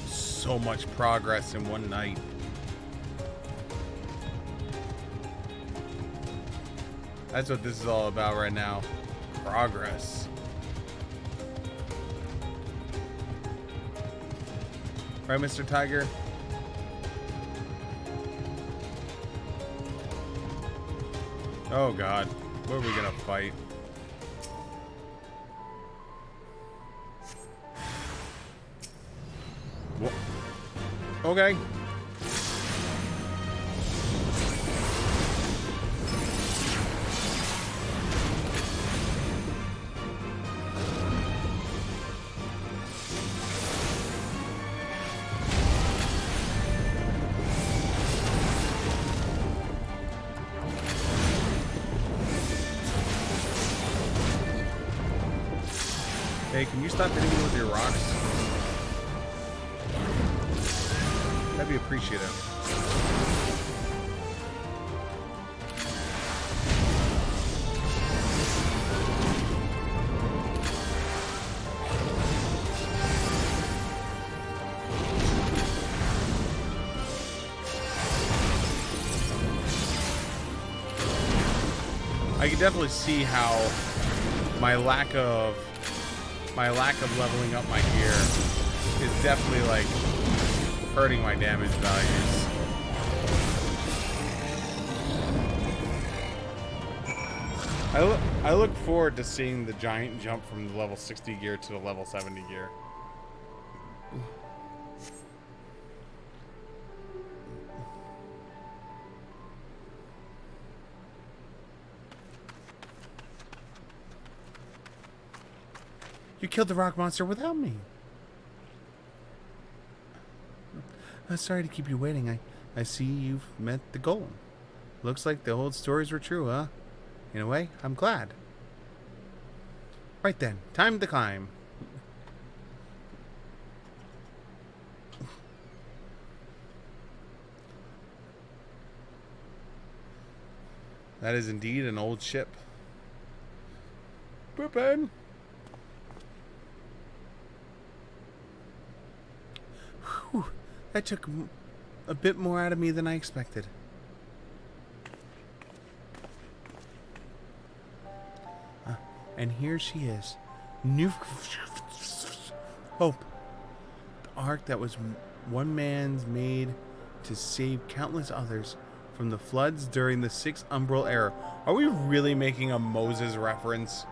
So much progress in one night. That's what this is all about right now. Progress. Right, Mr. Tiger? Oh god, what are we gonna fight? Whoa. Okay. Hey, can you stop hitting me with your rocks? That'd be appreciative. I can definitely see how my lack of leveling up my gear is definitely like hurting my damage values. I look forward to seeing the giant jump from the level 60 gear to the level 70 gear. You killed the rock monster without me. Sorry to keep you waiting. I see you've met the golem. Looks like the old stories were true, huh? In a way, I'm glad. Right then, time to climb. That is indeed an old ship. Poopin'. Whew, that took a bit more out of me than I expected. And here she is. New hope. The ark that was one man's made to save countless others from the floods during the 6th Umbral era. Are we really making a Moses reference?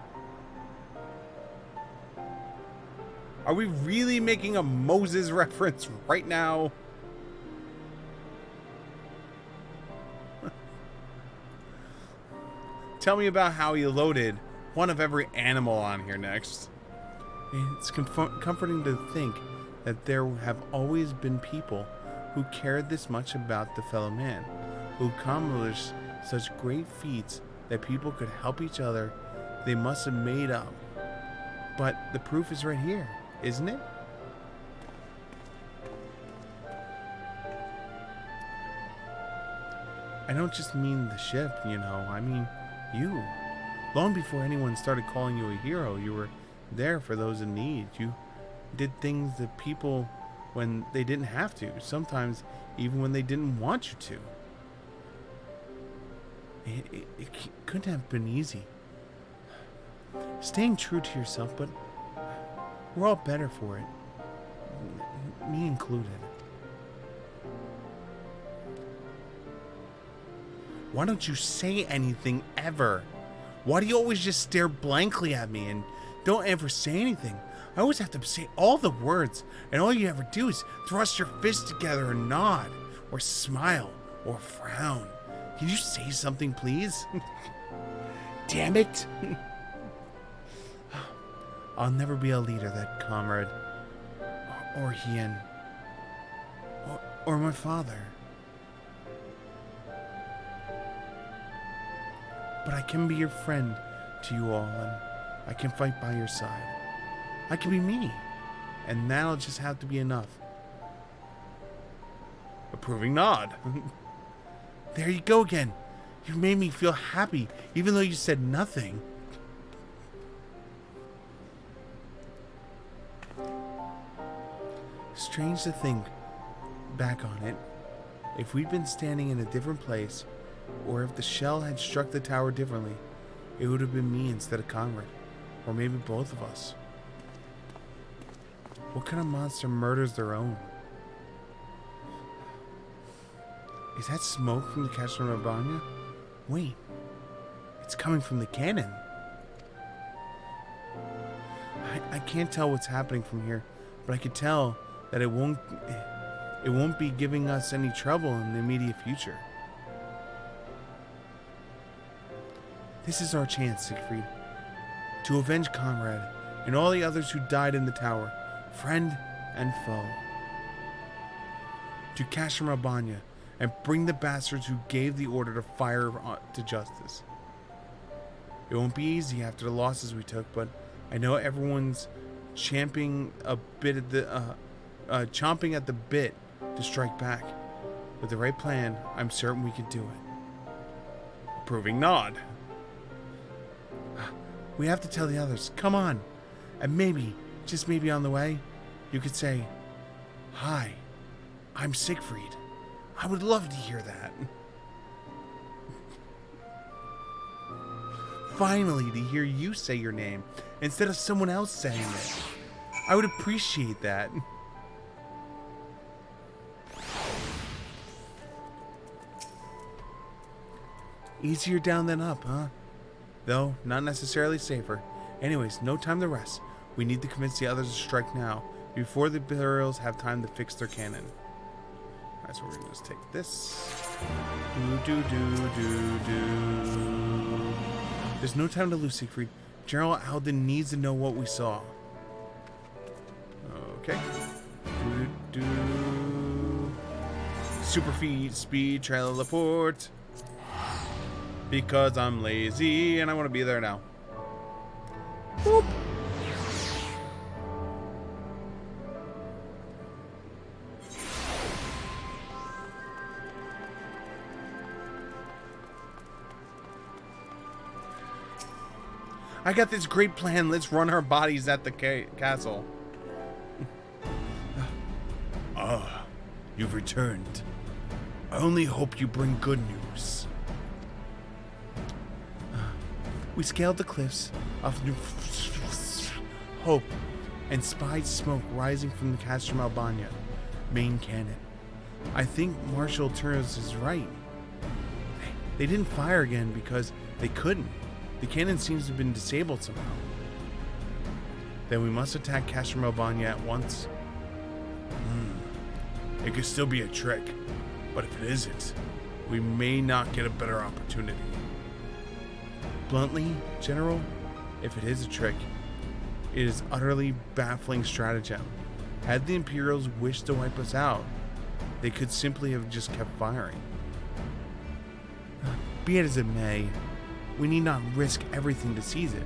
Are we really making a Moses reference right now? Tell me about how you loaded one of every animal on here next. It's comforting to think that there have always been people who cared this much about the fellow man, who accomplished such great feats that people could help each other. They must have made up. But the proof is right here, isn't it? I don't just mean the ship, you know. I mean you. Long before anyone started calling you a hero, you were there for those in need. You did things that people when they didn't have to, sometimes even when they didn't want you to. It couldn't have been easy. Staying true to yourself, but we're all better for it. Me included. Why don't you say anything ever? Why do you always just stare blankly at me and don't ever say anything? I always have to say all the words, and all you ever do is thrust your fists together and nod, or smile, or frown. Can you say something, please? Damn it! I'll never be a leader, that comrade, or Hien, or my father. But I can be your friend to you all, and I can fight by your side. I can be me, and that'll just have to be enough. Approving nod. There you go again. You made me feel happy, even though you said nothing. Strange to think back on it. If we'd been standing in a different place, or if the shell had struck the tower differently, it would have been me instead of Conrad, or maybe both of us. What kind of monster murders their own? Is that smoke from the Castle of Rabanya? Wait, it's coming from the cannon. I can't tell what's happening from here, but I can tell that it won't be giving us any trouble in the immediate future. This is our chance, Siegfried, to avenge Conrad and all the others who died in the tower, friend and foe. To Castle Rabanya and bring the bastards who gave the order to fire to justice. It won't be easy after the losses we took, but I know everyone's chomping at the bit to strike back. With the right plan, I'm certain we could do it. Approving nod. We have to tell the others. Come on. And maybe, just maybe on the way, you could say, "Hi, I'm Siegfried." I would love to hear that. Finally, to hear you say your name instead of someone else saying it. I would appreciate that. Easier down than up, huh? Though, not necessarily safer. Anyways, no time to rest. We need to convince the others to strike now, before the Imperials have time to fix their cannon. Alright, so we're gonna just take this. There's no time to lose, Siegfried. General Alden needs to know what we saw. Okay. Super speed, teleport. Because I'm lazy and I want to be there now. Boop. I got this great plan. Let's run our bodies at the castle. Ah, you've returned. I only hope you bring good news. We scaled the cliffs of Hope and spied smoke rising from the Castrum Albania main cannon. I think Marshal Turns is right. They didn't fire again because they couldn't. The cannon seems to have been disabled somehow. Then we must attack Castrum Albania at once. It could still be a trick, but if it isn't, we may not get a better opportunity. Bluntly, General, if it is a trick, it is utterly baffling stratagem. Had the Imperials wished to wipe us out, they could simply have just kept firing. Be it as it may, we need not risk everything to seize it.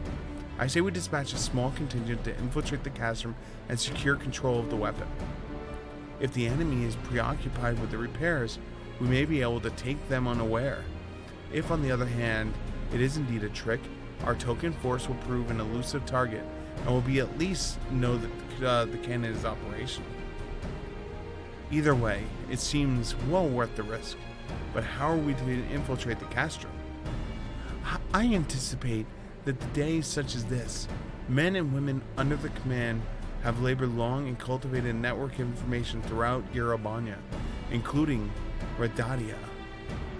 I say we dispatch a small contingent to infiltrate the castrum and secure control of the weapon. If the enemy is preoccupied with the repairs, we may be able to take them unaware. If, on the other hand, it is indeed a trick, our token force will prove an elusive target, and will be at least know that the cannon is operational. Either way, it seems well worth the risk. But how are we to infiltrate the castrum? I anticipate that the days such as this, men and women under the command have labored long and cultivated a network of information throughout Eurobania, including Redadia.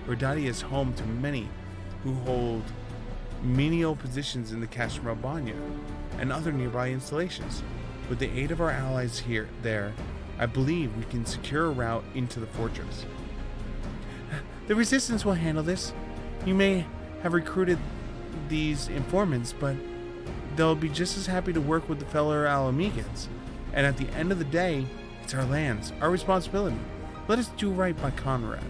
Redadia is home to many who hold menial positions in the Castrum Albania and other nearby installations. With the aid of our allies there, I believe we can secure a route into the fortress. The Resistance will handle this. You may have recruited these informants, but they'll be just as happy to work with the fellow Alamegans. And at the end of the day, it's our lands, our responsibility. Let us do right by Conrad.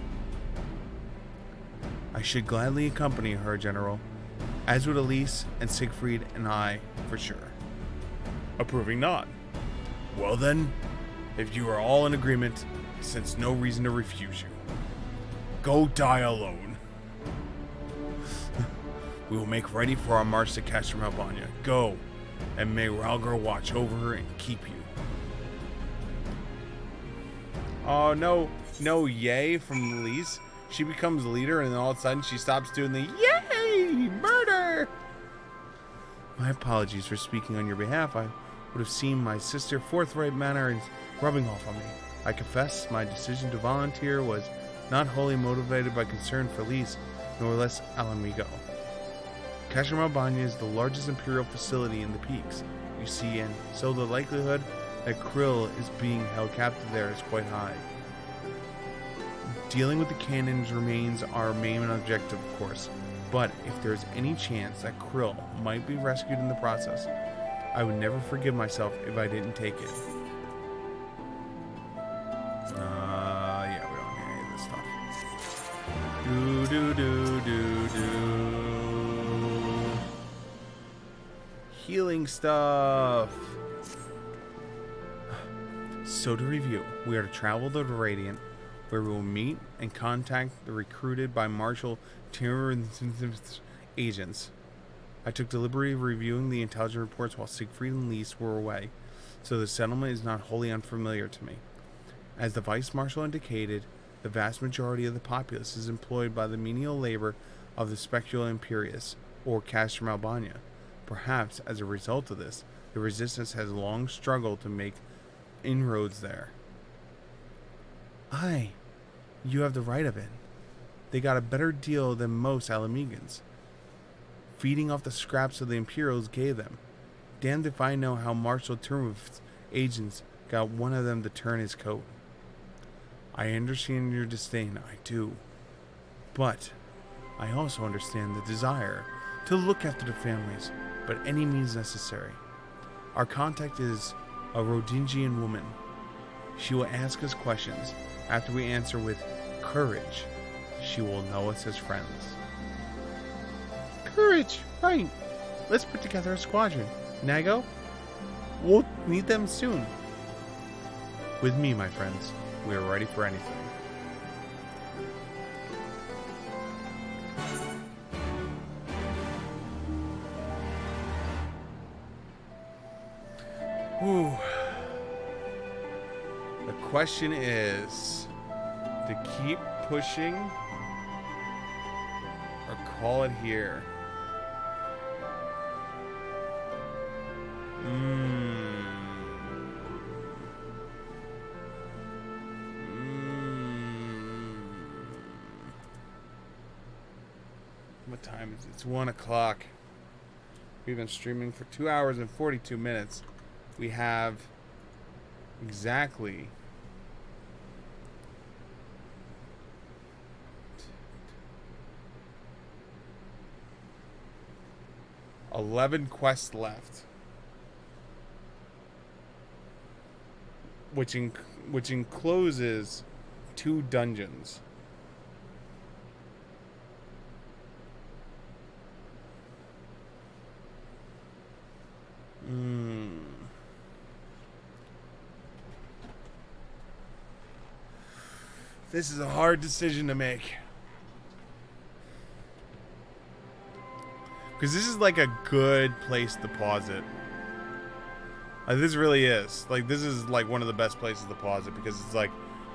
I should gladly accompany her, General, as would Elise and Siegfried and I, for sure. Approving nod. Well then, if you are all in agreement, I sense no reason to refuse you. Go die alone. We will make ready for our march to Castrum Albania. Go, and may Ralgar watch over her and keep you. Oh, no yay from Elise. She becomes leader, and then all of a sudden she stops doing the yay murder. My apologies for speaking on your behalf. I would have seen my sister forthright manner is rubbing off on me. I confess my decision to volunteer was not wholly motivated by concern for Elise, nor less Alamigo. Castrum Albania is the largest Imperial facility in the peaks, you see, and so the likelihood that Krill is being held captive there is quite high. Dealing with the cannons remains our main objective, of course, but if there's any chance that Krill might be rescued in the process, I would never forgive myself if I didn't take it. Yeah, we don't need any of this stuff. Healing stuff. So to review, we are to travel to the Radiant, where we will meet and contact the recruited by Marshal terrorist agents. I took the liberty of reviewing the intelligence reports while Siegfried and Lise were away, so the settlement is not wholly unfamiliar to me. As the Vice Marshal indicated, the vast majority of the populace is employed by the menial labor of the Specula Imperius, or caste from Albania. Perhaps as a result of this, the resistance has long struggled to make inroads there. Aye, you have the right of it. They got a better deal than most Alamegans, feeding off the scraps of the Imperials gave them. Damned if I know how Marshal Turmov's agents got one of them to turn his coat. I understand your disdain, I do. But I also understand the desire to look after the families, by any means necessary. Our contact is a Rhodingian woman. She will ask us questions. After we answer with courage, she will know us as friends. Courage, right. Let's put together a squadron. Nago? We'll need them soon. With me, my friends, we are ready for anything. Whew. The question is to keep pushing or call it here. What time is it? It's 1 o'clock. We've been streaming for 2 hours and 42 minutes. We have exactly 11 quests left, which encloses 2 dungeons. This is a hard decision to make. Because this is like a good place to pause it. This really is. Like, this is like one of the best places to pause it, because it's like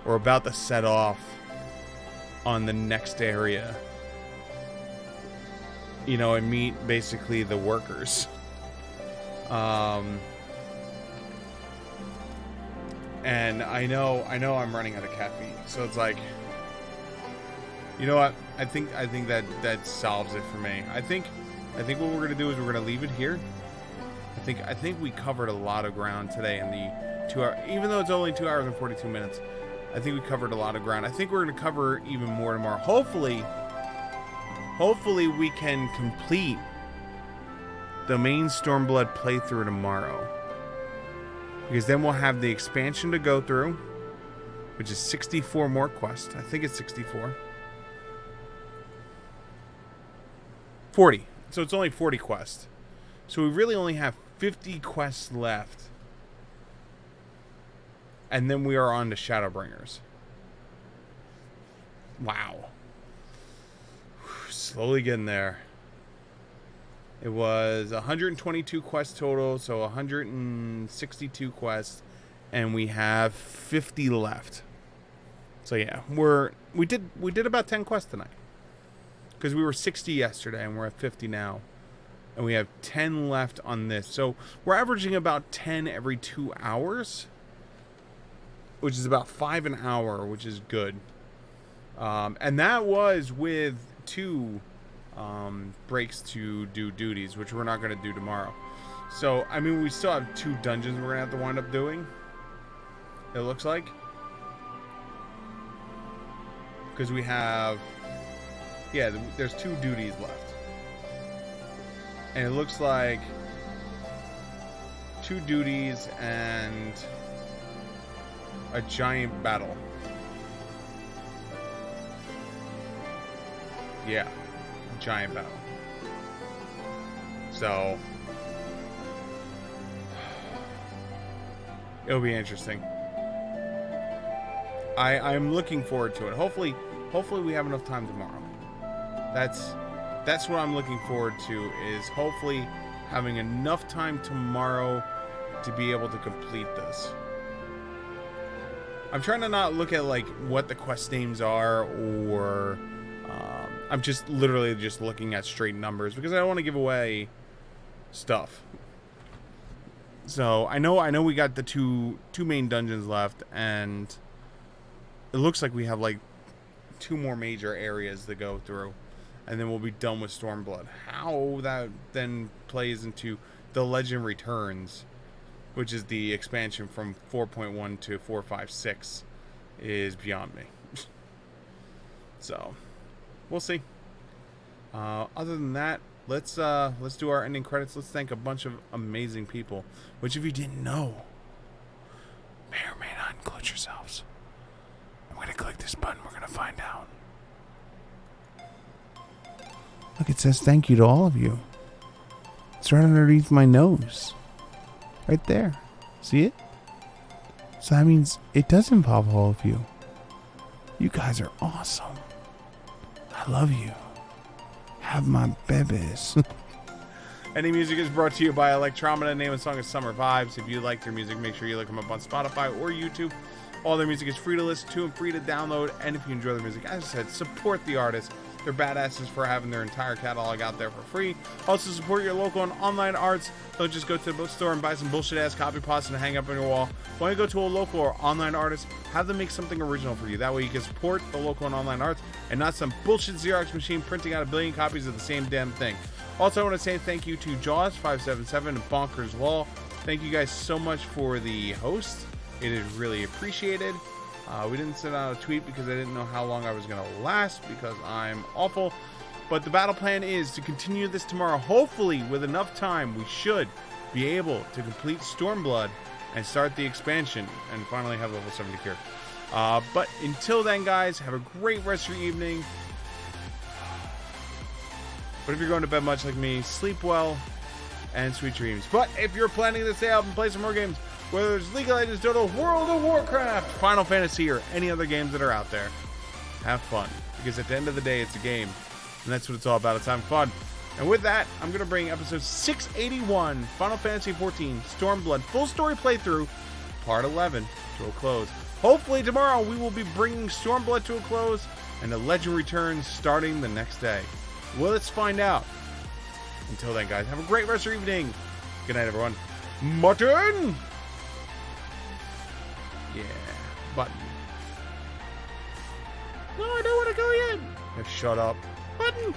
we're about to set off on the next area. You know, and meet basically the workers. And I know I'm running out of caffeine, so it's like, you know what? I think that solves it for me. I think what we're gonna do is we're gonna leave it here. I think we covered a lot of ground today in the 2 hour, even though it's only 2 hours and 42 minutes. I think we covered a lot of ground. I think we're gonna cover even more tomorrow. Hopefully we can complete the main Stormblood playthrough tomorrow, because then we'll have the expansion to go through, which is 64 more quests. I think it's 64. 40. So it's only 40 quests. So we really only have 50 quests left. And then we are on to Shadowbringers. Wow. Slowly getting there. It was 122 quests total, so 162 quests, and we have 50 left. So yeah, we did about 10 quests tonight, because we were 60 yesterday and we're at 50 now, and we have 10 left on this. So we're averaging about 10 every 2 hours, which is about 5 an hour, which is good. And that was with 2 breaks to do duties, which we're not going to do tomorrow. So, I mean, we still have 2 dungeons we're going to have to wind up doing, it looks like. Because we have, yeah, there's 2 duties left. And it looks like 2 duties and a giant battle. Yeah. Giant battle. So it'll be interesting. I'm looking forward to it. Hopefully we have enough time tomorrow. That's what I'm looking forward to, is hopefully having enough time tomorrow to be able to complete this. I'm trying to not look at like what the quest names are, or I'm just literally just looking at straight numbers because I don't want to give away stuff. So I know we got the two main dungeons left, and it looks like we have like 2 more major areas to go through, and then we'll be done with Stormblood. How that then plays into The Legend Returns, which is the expansion from 4.1 to 4.5.6, is beyond me. So we'll see. Other than that, let's do our ending credits. Let's thank a bunch of amazing people, which, if you didn't know, may or may not include yourselves. I'm gonna click this button. We're gonna find out. Look, it says thank you to all of you. It's right underneath my nose. Right there. See it? So that means it does involve all of you. You guys are awesome. I love you. Have my babies. Any music is brought to you by Electromina. Name of the song is Summer Vibes. If you like their music, make sure you look them up on Spotify or YouTube. All their music is free to listen to and free to download. And if you enjoy their music, as I said, support the artists. They're badasses for having their entire catalog out there for free. Also, support your local and online arts. Don't just go to the bookstore and buy some bullshit-ass copy pots and hang up on your wall. When you go to a local or online artist, have them make something original for you. That way you can support the local and online arts and not some bullshit Xerox machine printing out a billion copies of the same damn thing. Also, I want to say thank you to Jaws577 and Bonkers Law. Thank you guys so much for the host. It is really appreciated. We didn't send out a tweet because I didn't know how long I was going to last, because I'm awful. But the battle plan is to continue this tomorrow. Hopefully, with enough time, we should be able to complete Stormblood and start the expansion and finally have level 70 cure. But until then, guys, have a great rest of your evening. But if you're going to bed much like me, sleep well and sweet dreams. But if you're planning to stay up and play some more games, whether it's League of Legends, Dota, World of Warcraft, Final Fantasy, or any other games that are out there, have fun. Because at the end of the day, it's a game. And that's what it's all about. It's having fun. And with that, I'm going to bring episode 681, Final Fantasy 14, Stormblood, full story playthrough, part 11, to a close. Hopefully tomorrow we will be bringing Stormblood to a close, and The Legend Returns starting the next day. Well, let's find out. Until then, guys, have a great rest of your evening. Good night, everyone. Mutton! Yeah, button. No, I don't want to go yet. Shut up. Button.